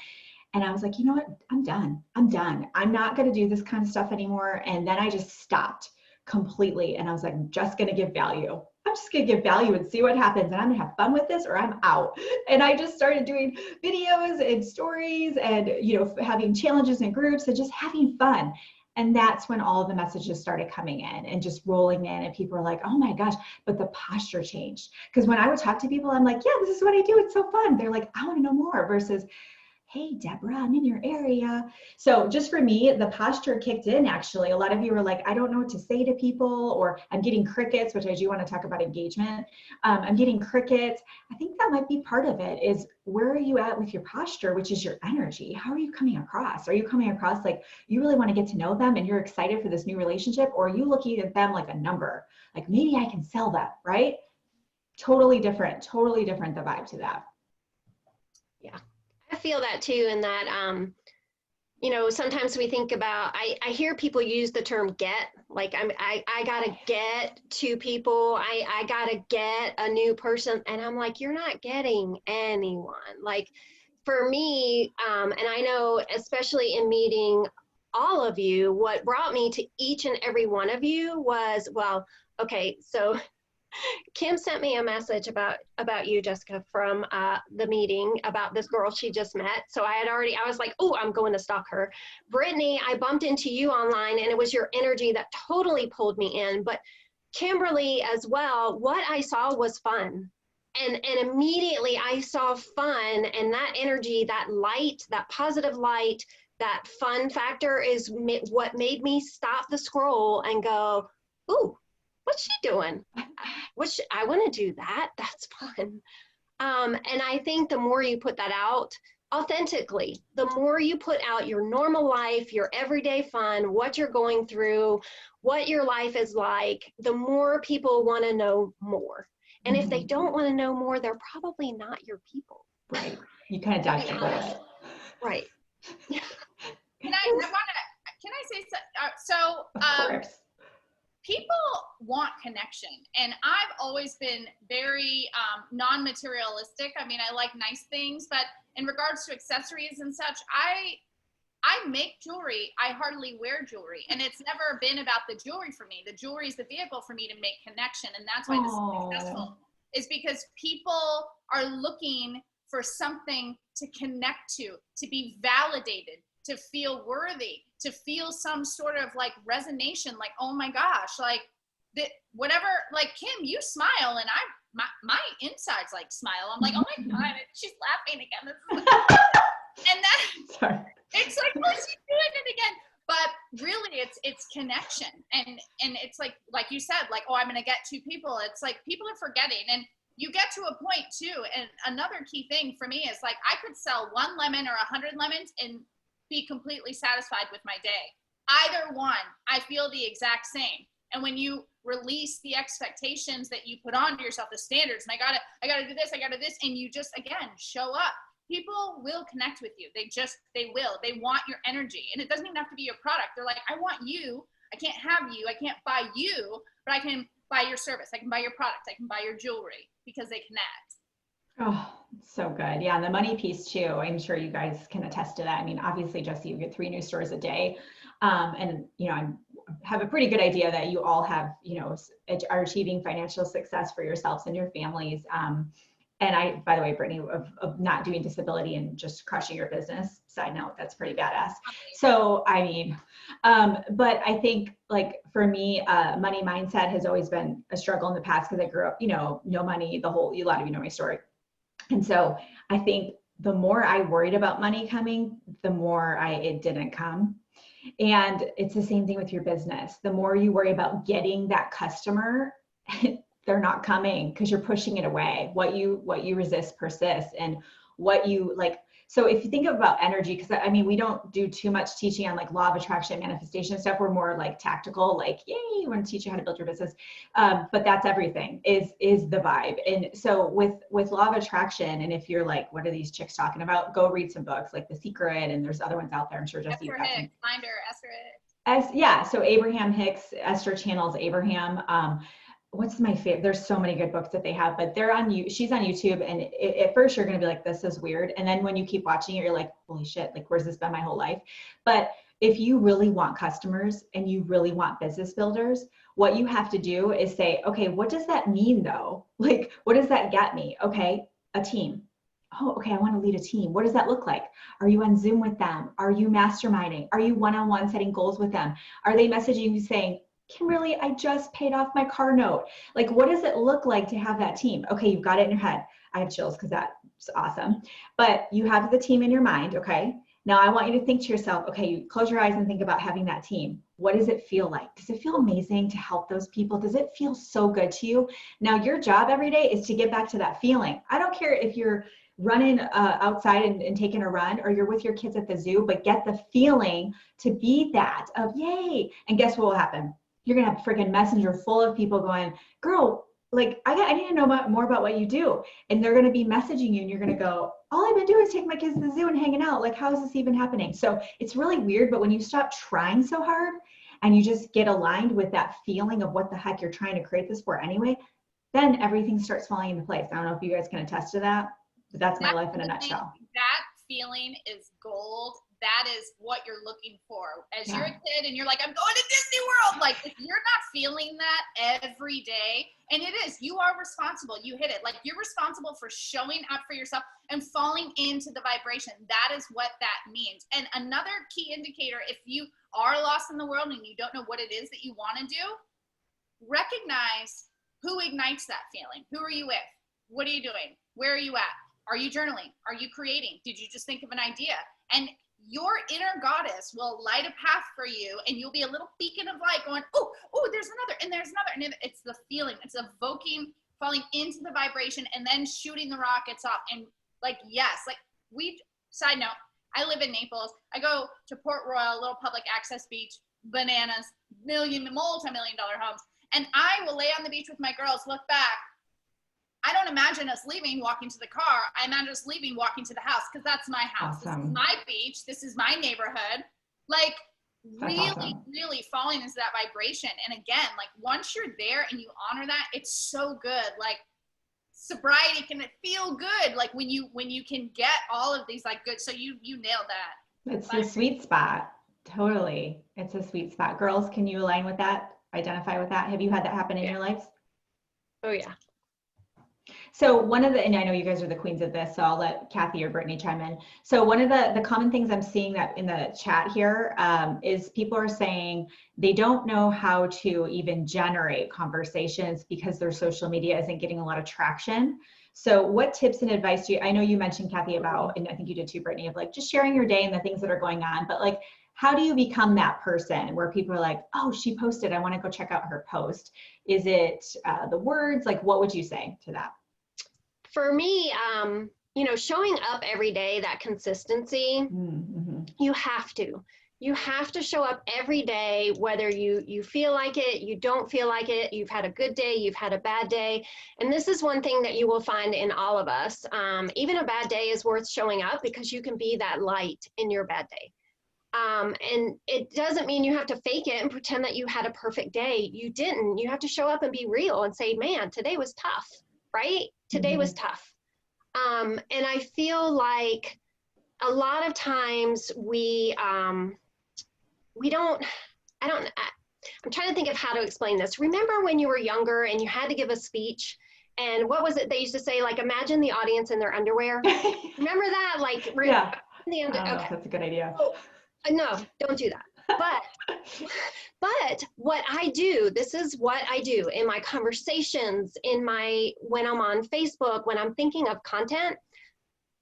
And I was like, you know what? I'm done. I'm done. I'm not going to do this kind of stuff anymore. And then I just stopped completely. And I was like, I'm just going to give value. I'm just going to give value and see what happens. And I'm going to have fun with this or I'm out. And I just started doing videos and stories and, you know, having challenges in groups and just having fun. And that's when all of the messages started coming in and just rolling in, and people were like, oh my gosh, but the posture changed. Because when I would talk to people, I'm like, yeah, this is what I do. It's so fun. They're like, I want to know more, versus, hey, Deborah, I'm in your area. So just for me, the posture kicked in, actually. A lot of you were like, I don't know what to say to people, or I'm getting crickets, which I do want to talk about engagement. I'm getting crickets. I think that might be part of it, is where are you at with your posture, which is your energy? How are you coming across? Are you coming across like you really want to get to know them and you're excited for this new relationship? Or are you looking at them like a number? Like maybe I can sell them, right? Totally different the vibe to that. Yeah. I feel that too, in that, you know, sometimes we think about, I hear people use the term get, like I gotta get to people, I gotta get a new person, and I'm like, you're not getting anyone. Like for me, and I know especially in meeting all of you, what brought me to each and every one of you was, well, okay, so Kim sent me a message about you, Jessica, from the meeting about this girl she just met. So I was like, oh, I'm going to stalk her. Brittaney, I bumped into you online, and it was your energy that totally pulled me in. But Kimberly as well, what I saw was fun. And immediately I saw fun, and that energy, that light, that positive light, that fun factor is what made me stop the scroll and go, ooh, what's she doing? I want to do that. That's fun. And I think the more you put that out authentically, the more you put out your normal life, your everyday fun, what you're going through, what your life is like, the more people want to know more. And if they don't want to know more, they're probably not your people. Right. You kind of dodge the bullet. Right. Can I say so? Of course. People want connection, and I've always been very non-materialistic. I mean, I like nice things, but in regards to accessories and such, I make jewelry. I hardly wear jewelry, and it's never been about the jewelry for me. The jewelry is the vehicle for me to make connection, and that's why this is successful, is because people are looking for something to connect to be validated, to feel worthy, to feel some sort of like resonation, like, oh my gosh, like that, whatever, like Kim, you smile, and my insides like smile. I'm like, oh my God, she's laughing again. And then Sorry. It's like, well, she's doing it again. But really it's connection. And it's like you said, like, oh, I'm going to get two people. It's like people are forgetting, and you get to a point too. And another key thing for me is like, I could sell 1 lemon or 100 lemons and be completely satisfied with my day. Either one, I feel the exact same. And when you release the expectations that you put on yourself, the standards, and I gotta do this, and you just, again, show up, people will connect with you. They will. They want your energy. And it doesn't even have to be your product. They're like, I want you. I can't have you. I can't buy you, but I can buy your service. I can buy your product. I can buy your jewelry, because they connect. Oh, so good. Yeah. And the money piece too. I'm sure you guys can attest to that. I mean, obviously, Jesse, you get 3 new stores a day. And, you know, I have a pretty good idea that you all have, you know, are achieving financial success for yourselves and your families. And I, by the way, Brittaney, of not doing disability and just crushing your business, side note, that's pretty badass. So, I mean, but I think like for me, money mindset has always been a struggle in the past, because I grew up, you know, no money, a lot of you know my story. And so I think the more I worried about money coming, the more it didn't come. And it's the same thing with your business. The more you worry about getting that customer, they're not coming, because you're pushing it away. What you resist persists. And what you like. So if you think about energy, because I mean, we don't do too much teaching on like law of attraction, manifestation stuff. We're more like tactical, like, yay, we want to teach you how to build your business. But that's everything is the vibe. And so with law of attraction, and if you're like, what are these chicks talking about? Go read some books like The Secret, and there's other ones out there. I'm sure Jesse. Esther Hicks, find her, Esther Hicks. Yeah, so Abraham Hicks, Esther channels Abraham. What's my favorite? There's so many good books that they have, but they're on you. She's on YouTube, and at first you're going to be like, this is weird. And then when you keep watching it, you're like, holy shit, like, where's this been my whole life? But if you really want customers and you really want business builders, what you have to do is say, okay, what does that mean though? Like, what does that get me? Okay, a team. Oh, okay, I want to lead a team. What does that look like? Are you on Zoom with them? Are you masterminding? Are you one-on-one setting goals with them? Are they messaging you saying, Kimberly, I just paid off my car note? Like, what does it look like to have that team? Okay, you've got it in your head. I have chills because that's awesome. But you have the team in your mind, okay? Now I want you to think to yourself, okay, you close your eyes and think about having that team. What does it feel like? Does it feel amazing to help those people? Does it feel so good to you? Now your job every day is to get back to that feeling. I don't care if you're running outside and taking a run, or you're with your kids at the zoo, but get the feeling to be that of yay. And guess what will happen? You're gonna have a freaking messenger full of people going, girl, like I need to know more about what you do. And they're gonna be messaging you, and you're gonna go, all I've been doing is taking my kids to the zoo and hanging out. Like, how is this even happening? So it's really weird, but when you stop trying so hard and you just get aligned with that feeling of what the heck you're trying to create this for anyway, then everything starts falling into place. I don't know if you guys can attest to that, but that's my life in a nutshell. That feeling is gold. That is what you're looking for. As you're a kid and you're like, I'm going to Disney World. Like, if you're not feeling that every day, and it is, you are responsible. You hit it. Like, you're responsible for showing up for yourself and falling into the vibration. That is what that means. And another key indicator, if you are lost in the world and you don't know what it is that you want to do, recognize who ignites that feeling. Who are you with? What are you doing? Where are you at? Are you journaling? Are you creating? Did you just think of an idea? And your inner goddess will light a path for you, and you'll be a little beacon of light going, oh, there's another, and there's another. And it's the feeling, it's evoking, falling into the vibration, and then shooting the rockets off. And like, yes, like side note, I live in Naples. I go to Port Royal, little public access beach, bananas, multi-million-dollar homes. And I will lay on the beach with my girls, look back. I don't imagine us leaving, walking to the car. I imagine us leaving, walking to the house, because that's my house. Awesome. This is my beach. This is my neighborhood. Like, that's really, awesome. Really falling into that vibration. And again, like, once you're there and you honor that, it's so good. Like, sobriety can feel good. Like, when you can get all of these, like, good. So you nailed that. It's a sweet spot. Totally. It's a sweet spot. Girls, can you align with that? Identify with that? Have you had that happen in your lives? Oh, yeah. So one of the, and I know you guys are the queens of this, so I'll let Kathy or Brittaney chime in. So one of the common things I'm seeing that in the chat here is people are saying they don't know how to even generate conversations because their social media isn't getting a lot of traction. So what tips and advice do you, I know you mentioned, Kathy, about, and I think you did too, Brittaney, of like just sharing your day and the things that are going on, but like, how do you become that person where people are like, oh, she posted, I want to go check out her post? Is it the words? Like, what would you say to that? For me, showing up every day, that consistency, you have to show up every day, whether you feel like it, you don't feel like it, you've had a good day, you've had a bad day. And this is one thing that you will find in all of us. Even a bad day is worth showing up because you can be that light in your bad day. And it doesn't mean you have to fake it and pretend that you had a perfect day. You didn't. You have to show up and be real and say, man, today was tough, right? Today was tough. And I feel like a lot of times I'm trying to think of how to explain this. Remember when you were younger and you had to give a speech? And what was it they used to say? Like, imagine the audience in their underwear. Remember that? Like, yeah. Okay. That's a good idea. No, don't do that. But what I do, this is what I do in my conversations, when I'm on Facebook, when I'm thinking of content,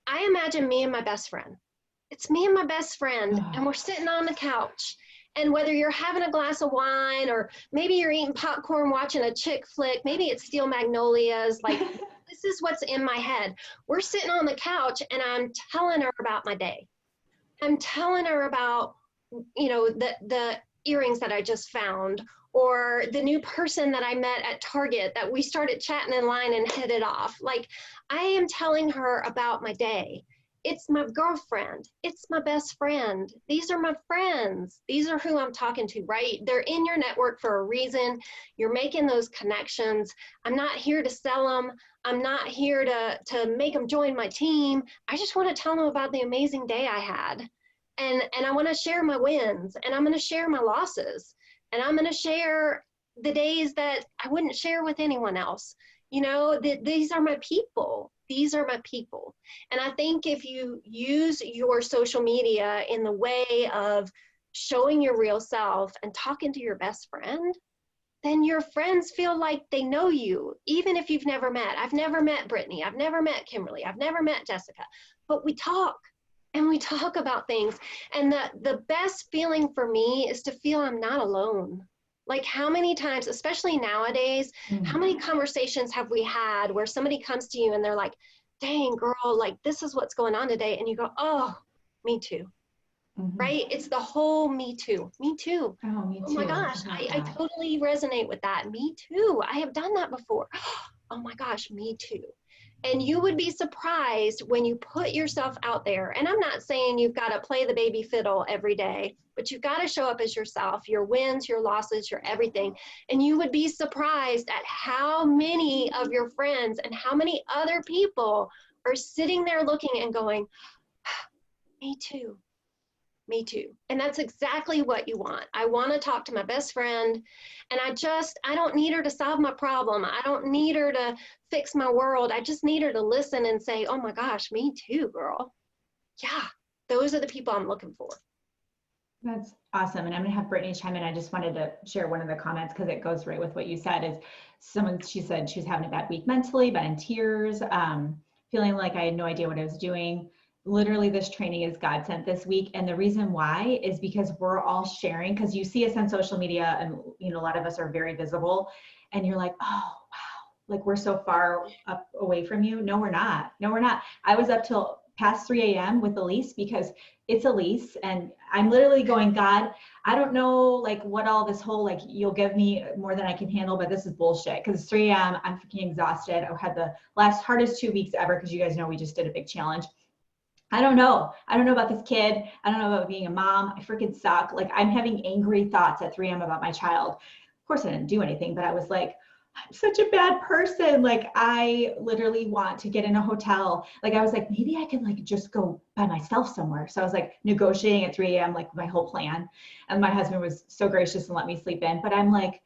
I imagine me and my best friend. It's me and my best friend, and we're sitting on the couch. And whether you're having a glass of wine, or maybe you're eating popcorn, watching a chick flick, maybe it's Steel Magnolias, like This is what's in my head. We're sitting on the couch and I'm telling her about my day. I'm telling her about, you know, the earrings that I just found, or the new person that I met at Target that we started chatting in line and hit it off. Like, I am telling her about my day. It's my girlfriend. It's my best friend. These are my friends. These are who I'm talking to, right? They're in your network for a reason. You're making those connections. I'm not here to sell them. I'm not here to make them join my team. I just want to tell them about the amazing day I had. And I want to share my wins, and I'm going to share my losses, and I'm going to share the days that I wouldn't share with anyone else. You know, these are my people. These are my people. And I think if you use your social media in the way of showing your real self and talking to your best friend, then your friends feel like they know you, even if you've never met. I've never met Brittaney. I've never met Kimberly. I've never met Jessica. But we talk, and we talk about things. And the best feeling for me is to feel I'm not alone. Like, how many times, especially nowadays, how many conversations have we had where somebody comes to you and they're like, dang, girl, like, this is what's going on today. And you go, oh, me too. Right? It's the whole me too. Me too. Oh, me too. Oh my gosh, I totally resonate with that. Me too. I have done that before. Oh my gosh, me too. And you would be surprised when you put yourself out there. And I'm not saying you've got to play the baby fiddle every day, but you've got to show up as yourself, your wins, your losses, your everything. And you would be surprised at how many of your friends and how many other people are sitting there looking and going, me too. Me too. And that's exactly what you want. I want to talk to my best friend, and I don't need her to solve my problem. I don't need her to fix my world. I just need her to listen and say, oh my gosh, me too, girl. Yeah, those are the people I'm looking for. That's awesome. And I'm going to have Brittaney chime in. I just wanted to share one of the comments because it goes right with what you said. Is she said she was having a bad week mentally, but in tears, feeling like I had no idea what I was doing. Literally, this training is God sent this week. And the reason why is because we're all sharing, because you see us on social media, and you know, a lot of us are very visible, and you're like, oh, wow, like we're so far up away from you. No, we're not. No, we're not. I was up till past 3 a.m. with Elise because it's Elise, and I'm literally going, God, I don't know like what all this whole, like, you'll give me more than I can handle, but this is bullshit. Because it's 3 a.m. I'm freaking exhausted. I had the hardest 2 weeks ever, because you guys know we just did a big challenge. I don't know about this kid. I don't know about being a mom. I freaking suck. Like, I'm having angry thoughts at 3 a.m. about my child. Of course I didn't do anything, but I was like, I'm such a bad person. Like, I literally want to get in a hotel. Like, I was like, maybe I could like just go by myself somewhere. So I was like negotiating at 3 a.m. like my whole plan. And my husband was so gracious and let me sleep in. But I'm like,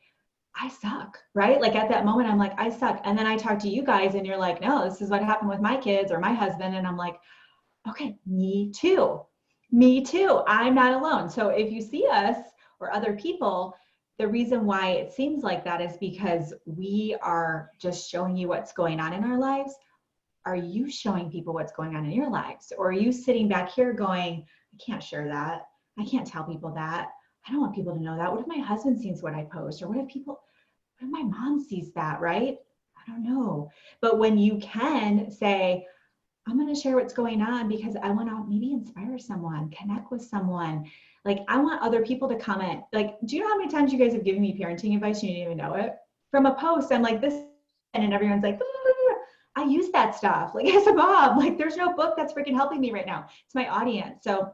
I suck, right? Like, at that moment, I'm like, I suck. And then I talk to you guys and you're like, no, this is what happened with my kids or my husband. And I'm like, okay, me too. Me too. I'm not alone. So if you see us or other people, the reason why it seems like that is because we are just showing you what's going on in our lives. Are you showing people what's going on in your lives? Or are you sitting back here going, I can't share that. I can't tell people that. I don't want people to know that. What if my husband sees what I post? Or what if my mom sees that, right? I don't know. But when you can say, I'm going to share what's going on because I want to maybe inspire someone, connect with someone. Like, I want other people to comment. Like, do you know how many times you guys have given me parenting advice? You didn't even know it. From a post, I'm like, this, and everyone's like, I use that stuff. Like, as a mom, like, there's no book that's freaking helping me right now. It's my audience. So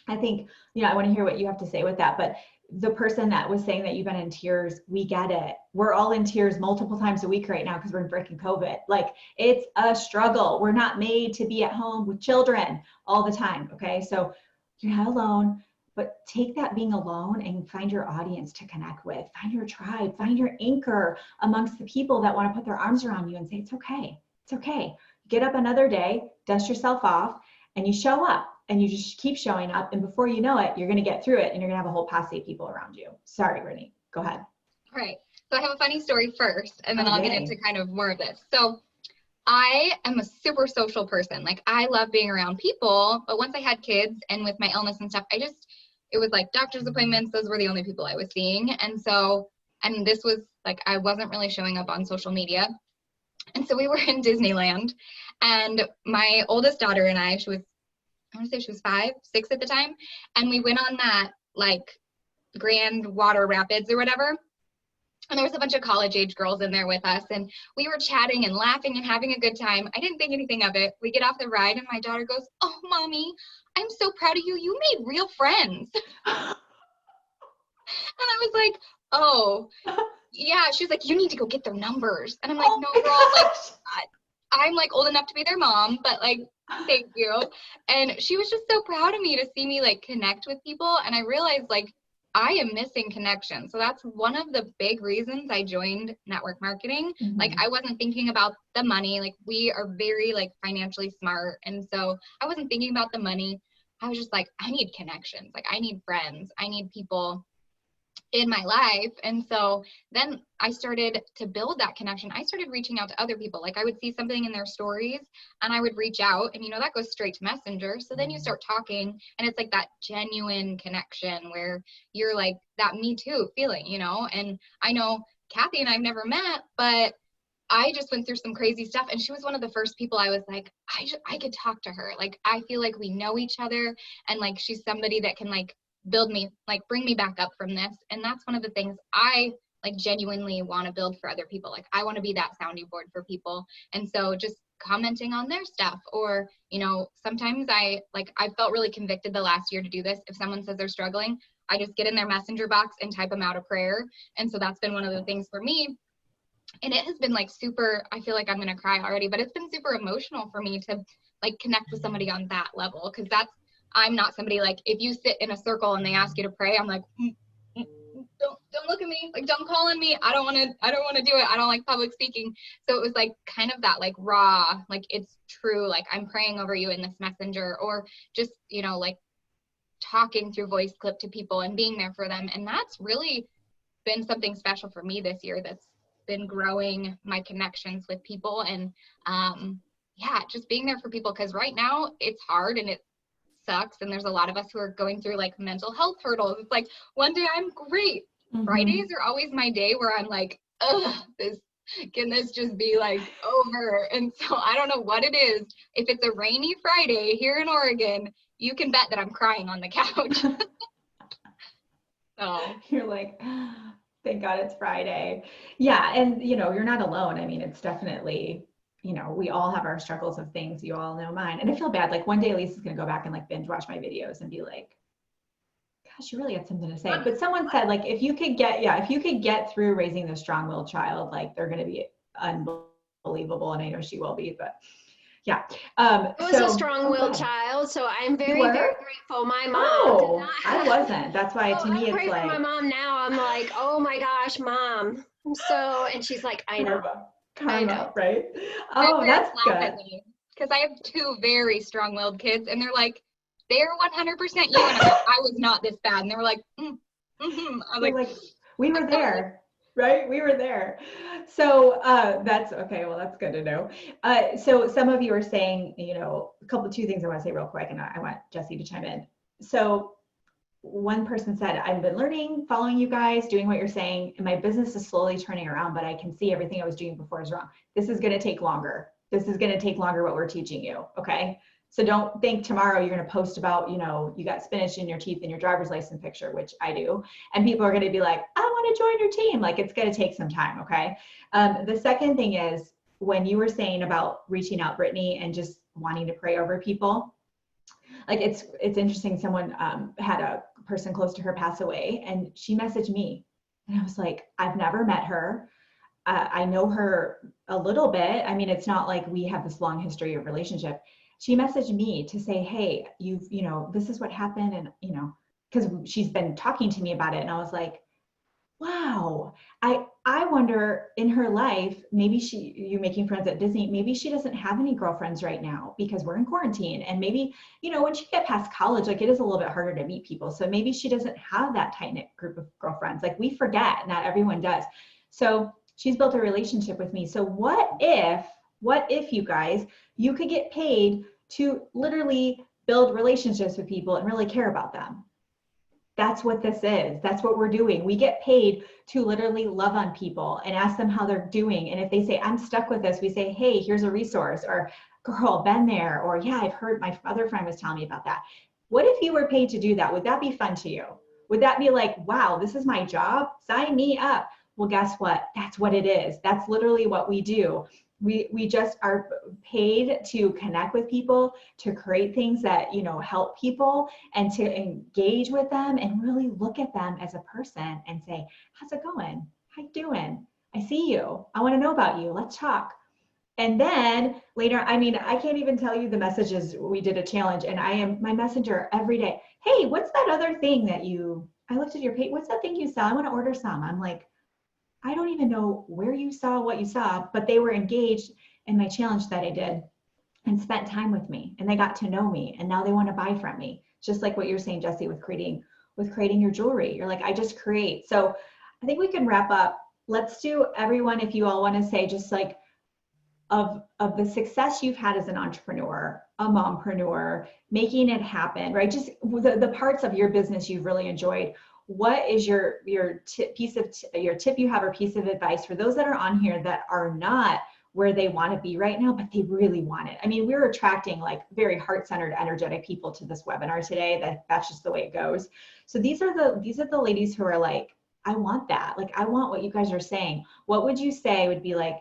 I think, you know, I want to hear what you have to say with that. But the person that was saying that you've been in tears, we get it. We're all in tears multiple times a week right now because we're in freaking COVID. Like, it's a struggle. We're not made to be at home with children all the time. Okay. So you're not alone, but take that being alone and find your audience to connect with, find your tribe, find your anchor amongst the people that want to put their arms around you and say, it's okay. It's okay. Get up another day, dust yourself off, and you show up. And you just keep showing up, and before you know it, you're going to get through it, and you're going to have a whole posse of people around you. Sorry, Brittaney. Go ahead. All right. So I have a funny story first, and then I'll get into kind of more of this. So I am a super social person. Like, I love being around people, but once I had kids and with my illness and stuff, it was like doctor's appointments. Those were the only people I was seeing. And this was like, I wasn't really showing up on social media. And so we were in Disneyland, and my oldest daughter and I want to say she was 5, 6 at the time. And we went on that like Grand Water Rapids or whatever. And there was a bunch of college age girls in there with us, and we were chatting and laughing and having a good time. I didn't think anything of it. We get off the ride and my daughter goes, "Oh, Mommy, I'm so proud of you. You made real friends." And I was like, "Oh, yeah." She's like, "You need to go get their numbers." And I'm like, "No, girl, like I'm like old enough to be their mom, but like, thank you." And she was just so proud of me to see me like connect with people. And I realized like I am missing connection. So that's one of the big reasons I joined network marketing. Like I wasn't thinking about the money. Like we are very like financially smart. And so I wasn't thinking about the money. I was just like, I need connections. Like I need friends. I need people in my life. And so then I started to build that connection. I started reaching out to other people. Like I would see something in their stories and I would reach out, and that goes straight to Messenger. So then you start talking, and it's like that genuine connection where you're like that me too feeling, and I know Kathy and I've never met, but I just went through some crazy stuff, and she was one of the first people I was like, I could talk to her. Like, I feel like we know each other, and like, she's somebody that can like build me, like bring me back up from this. And that's one of the things I like genuinely want to build for other people. Like I want to be that sounding board for people. And so just commenting on their stuff, or, sometimes I felt really convicted the last year to do this. If someone says they're struggling, I just get in their messenger box and type them out a prayer. And so that's been one of the things for me. And it has been like super, I feel like I'm going to cry already, but it's been super emotional for me to like connect with somebody on that level. Cause I'm not somebody like, if you sit in a circle and they ask you to pray, I'm like, don't look at me. Like, don't call on me. I don't want to do it. I don't like public speaking. So it was like kind of that like raw, like it's true. Like I'm praying over you in this messenger, or just, like talking through voice clip to people and being there for them. And that's really been something special for me this year. That's been growing my connections with people, and just being there for people. Cause right now it's hard and it sucks, and there's a lot of us who are going through like mental health hurdles. It's like one day I'm great. Fridays are always my day where I'm like, can this just be like over? And so I don't know what it is. If it's a rainy Friday here in Oregon, you can bet that I'm crying on the couch. So you're like, thank God it's Friday. Yeah. And you're not alone. I mean, it's definitely, we all have our struggles of things. You all know mine. And I feel bad. Like one day Lisa's going to go back and like binge watch my videos and be like, gosh, you really had something to say. But someone said like, if you could get through raising the strong-willed child, like they're going to be unbelievable. And I know she will be, but yeah. I was a strong-willed child, so I'm very, very grateful. My mom I wasn't. That's why to me it's like. My mom now, I'm like, oh my gosh, Mom. And she's like, I know. Karma, right? Oh, that's good. Because I have 2 very strong-willed kids, and they're like, they're 100% you, and I was not this bad. And they were like, I was like, we were there, right? We were there. So that's okay. Well, that's good to know. So some of you are saying, 2 things I want to say real quick, and I want Jesse to chime in. So one person said, I've been learning, following you guys, doing what you're saying, and my business is slowly turning around, but I can see everything I was doing before is wrong. This is going to take longer. This is going to take longer what we're teaching you. Okay. So don't think tomorrow you're going to post about, you got spinach in your teeth in your driver's license picture, which I do. And people are going to be like, I want to join your team. Like it's going to take some time. Okay. The second thing is when you were saying about reaching out, Brittaney, and just wanting to pray over people, like it's interesting. Someone had a person close to her pass away, and she messaged me, and I was like, I've never met her. I know her a little bit. I mean, it's not like we have this long history of relationship. She messaged me to say, hey, this is what happened. And, because she's been talking to me about it. And I was like, wow, I wonder in her life, maybe you're making friends at Disney, maybe she doesn't have any girlfriends right now because we're in quarantine. And maybe, when she get past college, like it is a little bit harder to meet people. So maybe she doesn't have that tight knit group of girlfriends. Like we forget, not everyone does. So she's built a relationship with me. So what if you guys, you could get paid to literally build relationships with people and really care about them? That's what this is. That's what we're doing. We get paid to literally love on people and ask them how they're doing. And if they say, I'm stuck with this, we say, hey, here's a resource, or girl, been there, or yeah, I've heard, my other friend was telling me about that. What if you were paid to do that? Would that be fun to you? Would that be like, wow, this is my job? Sign me up. Well, guess what? That's what it is. That's literally what we do. We just are paid to connect with people, to create things that, you know, help people, and to engage with them and really look at them as a person and say, how's it going? How you doing? I see you. I want to know about you. Let's talk. And then later, I mean, I can't even tell you the messages. We did a challenge, and I am my messenger every day. Hey, what's that other thing that I looked at your page. What's that thing you saw? I want to order some. I'm like, I don't even know where you saw what you saw, but they were engaged in my challenge that I did and spent time with me, and they got to know me, and now they want to buy from me. Just like what you're saying, Jesse, with creating your jewelry. You're like, I just create. So I think we can wrap up. Let's do, everyone, if you all want to say just like of the success you've had as an entrepreneur, a mompreneur, making it happen, right? Just the parts of your business you've really enjoyed. What is your tip you have, or piece of advice for those that are on here that are not where they want to be right now, but they really want it? I mean, we're attracting like very heart-centered, energetic people to this webinar today. That's just the way it goes. So these are the ladies who are like, I want that. Like, I want what you guys are saying. What would you say would be like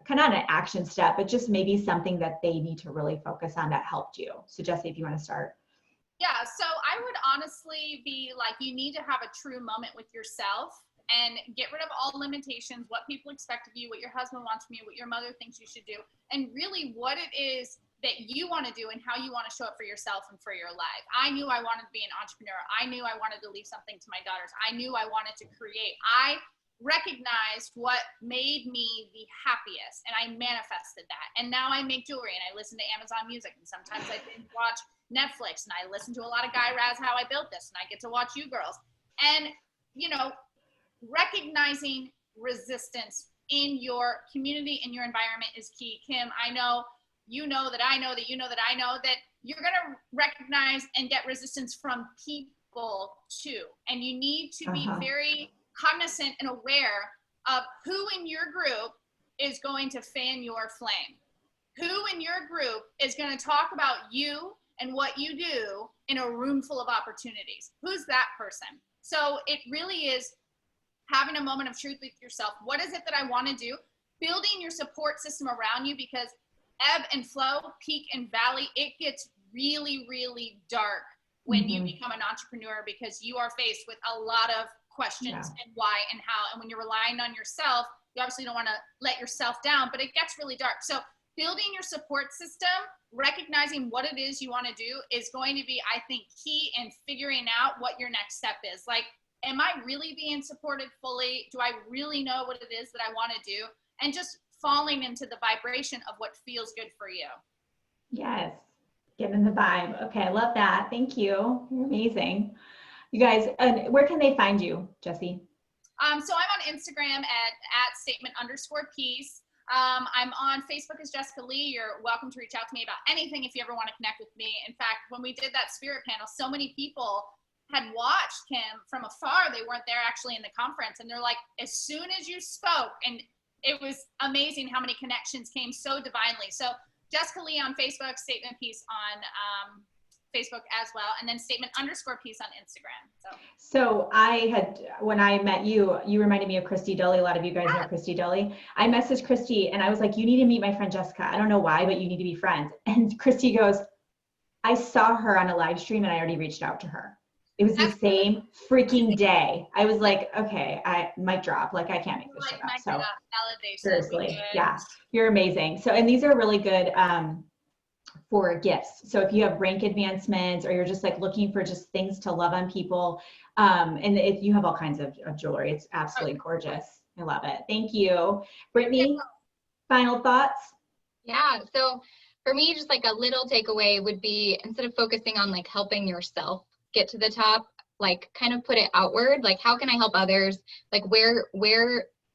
kind of an action step, but just maybe something that they need to really focus on that helped you? So Jesse, if you want to start. Yeah, so I would honestly be like, you need to have a true moment with yourself and get rid of all limitations, what people expect of you, what your husband wants from you, what your mother thinks you should do, and really what it is that you want to do and how you want to show up for yourself and for your life. I knew I wanted to be an entrepreneur. I knew I wanted to leave something to my daughters. I knew I wanted to create. I recognized what made me the happiest, and I manifested that. And now I make jewelry, and I listen to Amazon Music, and sometimes I binge watch Netflix, and I listen to a lot of Guy Raz, How I Built This, and I get to watch you girls. And, you know, recognizing resistance in your community, in your environment is key. Kim, I know, you know that I know that you know that I know that you're going to recognize and get resistance from people too. And you need to be very cognizant and aware of who in your group is going to fan your flame. Who in your group is going to talk about you and what you do in a room full of opportunities? Who's that person? So it really is having a moment of truth with yourself. What is it that I want to do? Building your support system around you, because ebb and flow, peak and valley, it gets really, really dark when you become an entrepreneur, because you are faced with a lot of questions and why and how. And when you're relying on yourself, you obviously don't want to let yourself down, but it gets really dark. So building your support system, recognizing what it is you want to do is going to be, I think, key in figuring out what your next step is. Like, am I really being supported fully? Do I really know what it is that I want to do? And just falling into the vibration of what feels good for you. Yes, getting the vibe. Okay, I love that. Thank you. You're amazing. You guys, where can they find you, Jesse? So I'm on Instagram at statement_piece. I'm on Facebook as Jessica Lee. You're welcome to reach out to me about anything if you ever want to connect with me. In fact, when we did that spirit panel, so many people had watched Kim from afar. They weren't there actually in the conference. And they're like, as soon as you spoke, and it was amazing how many connections came so divinely. So Jessica Lee on Facebook, Statement Piece on Facebook as well, and then Statement_piece on Instagram. So I had, when I met you, you reminded me of Christy Dully. A lot of you guys know Christy Dully. I messaged Christy and I was like, you need to meet my friend Jessica. I don't know why, but you need to be friends. And Christy goes, I saw her on a live stream and I already reached out to her. It was the same freaking day. I was like, okay, mic drop. Like, I can't make this shit up. So validation. Seriously, yeah, you're amazing. So, and these are really good for gifts. So if you have rank advancements, or you're just like looking for just things to love on people, and you have all kinds of jewelry. It's absolutely gorgeous. I love it. Thank you. Brittaney, final thoughts? Yeah, so for me, just like a little takeaway would be, instead of focusing on like helping yourself get to the top, like kind of put it outward. Like, how can I help others? Like, where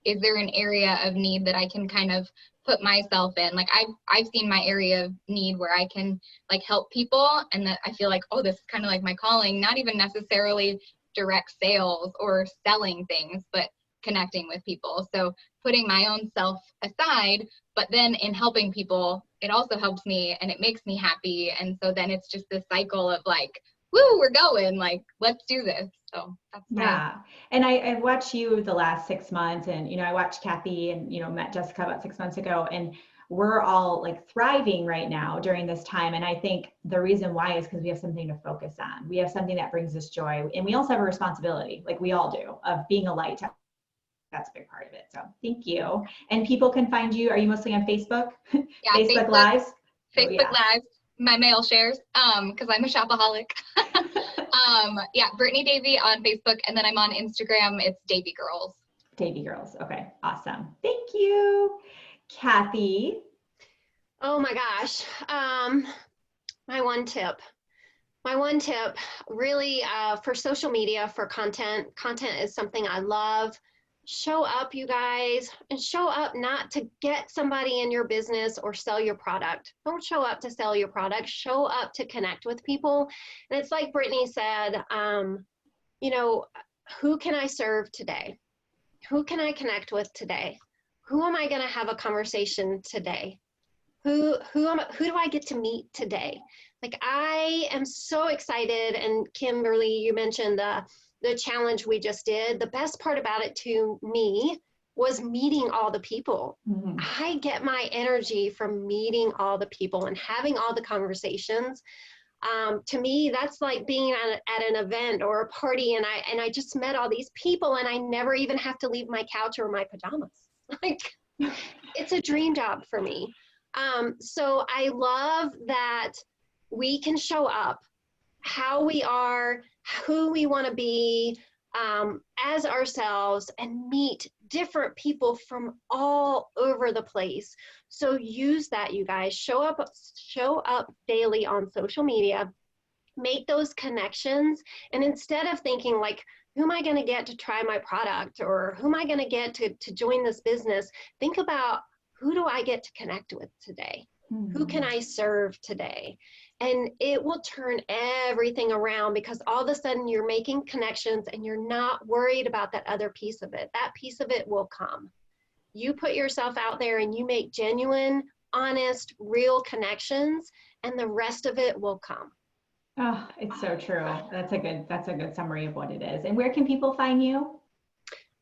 is there an area of need that I can kind of put myself in? Like, I've seen my area of need where I can like help people, and that I feel like, oh, this is kind of like my calling, not even necessarily direct sales or selling things, but connecting with people. So putting my own self aside, but then in helping people, it also helps me and it makes me happy. And so then it's just this cycle of like, woo, we're going, like, let's do this. So that's yeah. And I watched you the last 6 months, and, you know, I watched Kathy and, you know, met Jessica about 6 months ago, and we're all like thriving right now during this time. And I think the reason why is because we have something to focus on. We have something that brings us joy. And we also have a responsibility, like we all do, of being a light. That's a big part of it. So thank you. And people can find you. Are you mostly on Facebook? Yeah, Facebook Lives? Facebook Lives, my mail shares, because I'm a shopaholic. Yeah, Brittaney Davey on Facebook, and then I'm on Instagram. It's Davey Girls. Davey Girls. Okay, awesome. Thank you. Kathy. Oh my gosh. My one tip really, for social media, for content is something I love. Show up, you guys, and show up not to get somebody in your business or sell your product. Don't show up to sell your product. Show up to connect with people. And it's like Brittaney said, you know, who can I serve today? Who can I connect with today? Who am I going to have a conversation today? Who do I get to meet today? Like, I am so excited. And Kimberly, you mentioned the challenge we just did. The best part about it to me was meeting all the people. Mm-hmm. I get my energy from meeting all the people and having all the conversations. To me, that's like being at an event or a party, and I just met all these people, and I never even have to leave my couch or my pajamas. Like, it's a dream job for me. So I love that we can show up how we are, who we want to be, as ourselves, and meet different people from all over the place. So use that, you guys. Show up daily on social media, make those connections, and instead of thinking like, who am I going to get to try my product, or who am I going to get to join this business, think about, who do I get to connect with today? Mm-hmm. Who can I serve today? And it will turn everything around, because all of a sudden you're making connections and you're not worried about that other piece of it. That piece of it will come. You put yourself out there and you make genuine, honest, real connections, and the rest of it will come. Oh, it's so true. That's a good summary of what it is. And where can people find you?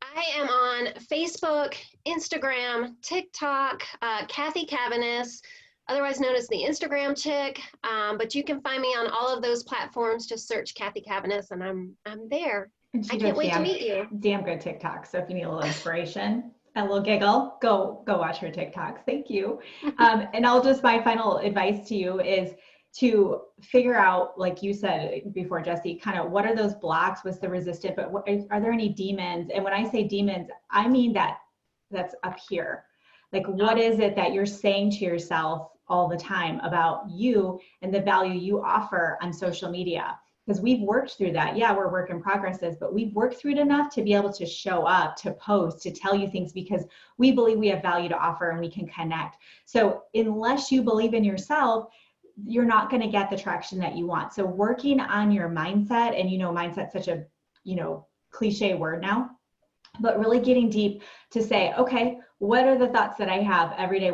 I am on Facebook, Instagram, TikTok, Kathy Caviness, otherwise known as the Instagram chick. But you can find me on all of those platforms. Just search Kathy Caviness, and I'm there. I can't wait to meet you. Damn good TikTok. So if you need a little inspiration, a little giggle, go watch her TikToks. Thank you. And my final advice to you is to figure out, like you said before, Jesse, kind of what are those blocks? What's the resistance? But are there any demons? And when I say demons, I mean that's up here. Like, what is it that you're saying to yourself all the time about you and the value you offer on social media? Because we've worked through that. Yeah, we're work in progresses, but we've worked through it enough to be able to show up, to post, to tell you things, because we believe we have value to offer and we can connect. So unless you believe in yourself, you're not going to get the traction that you want. So working on your mindset, and mindset's such a, cliche word now, but really getting deep to say, okay, what are the thoughts that I have every day?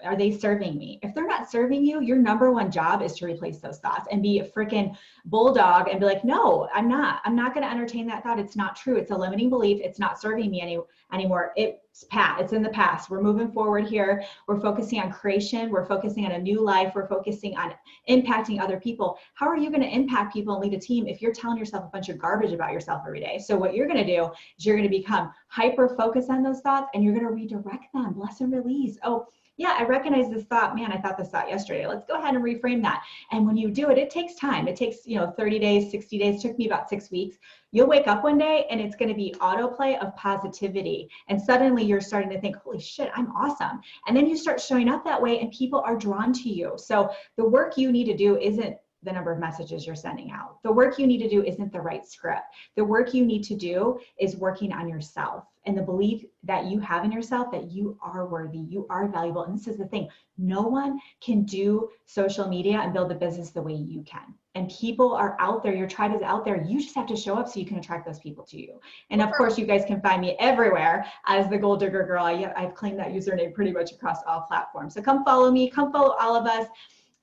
Are they serving me? If they're not serving you, your number one job is to replace those thoughts and be a freaking bulldog and be like, no, I'm not going to entertain that thought. It's not true. It's a limiting belief. It's not serving me anymore. It's in the past. We're moving forward here. We're focusing on creation. We're focusing on a new life. We're focusing on impacting other people. How are you going to impact people and lead a team if you're telling yourself a bunch of garbage about yourself every day? So what you're going to do is you're going to become hyper-focused on those thoughts, and you're going to redirect them. Bless and release. Oh, yeah, I recognize this thought. Man, I thought this thought yesterday. Let's go ahead and reframe that. And when you do it, it takes time. It takes, 30 days, 60 days. It took me about 6 weeks. You'll wake up one day and it's going to be autoplay of positivity. And suddenly you're starting to think, holy shit, I'm awesome. And then you start showing up that way and people are drawn to you. So the work you need to do isn't the number of messages you're sending out. The work you need to do isn't the right script. The work you need to do is working on yourself and the belief that you have in yourself that you are worthy, you are valuable. And this is the thing, no one can do social media and build a business the way you can. and people are out there. Your tribe is out there. You just have to show up so you can attract those people to you. And of course, you guys can find me everywhere as the Gold Digger Girl. I've claimed that username pretty much across all platforms. So come follow me, come follow all of us.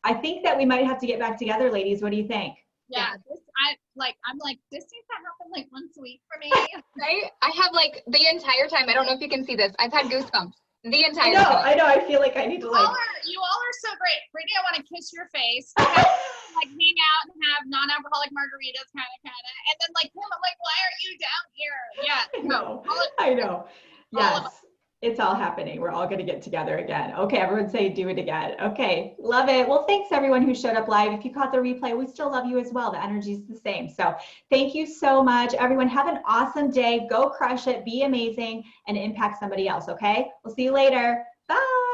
I think that we might have to get back together, ladies. What do you think? Yeah, I'm like, this needs to happen like once a week for me. Right? I have like the entire time, I don't know if you can see this, I've had goosebumps the entire time. I know. I feel like I need to You all are so great. Brittany, I want to kiss your face. Like hang out and have non-alcoholic margaritas, kind of. And then like him, I'm like, why aren't you down here? Yeah, I know. Yes. It's all happening. We're all going to get together again. Okay, everyone say do it again. Okay, love it. Well, thanks everyone who showed up live. If you caught the replay, we still love you as well. The energy is the same. So thank you so much. Everyone have an awesome day. Go crush it, be amazing, and impact somebody else, okay? We'll see you later. Bye.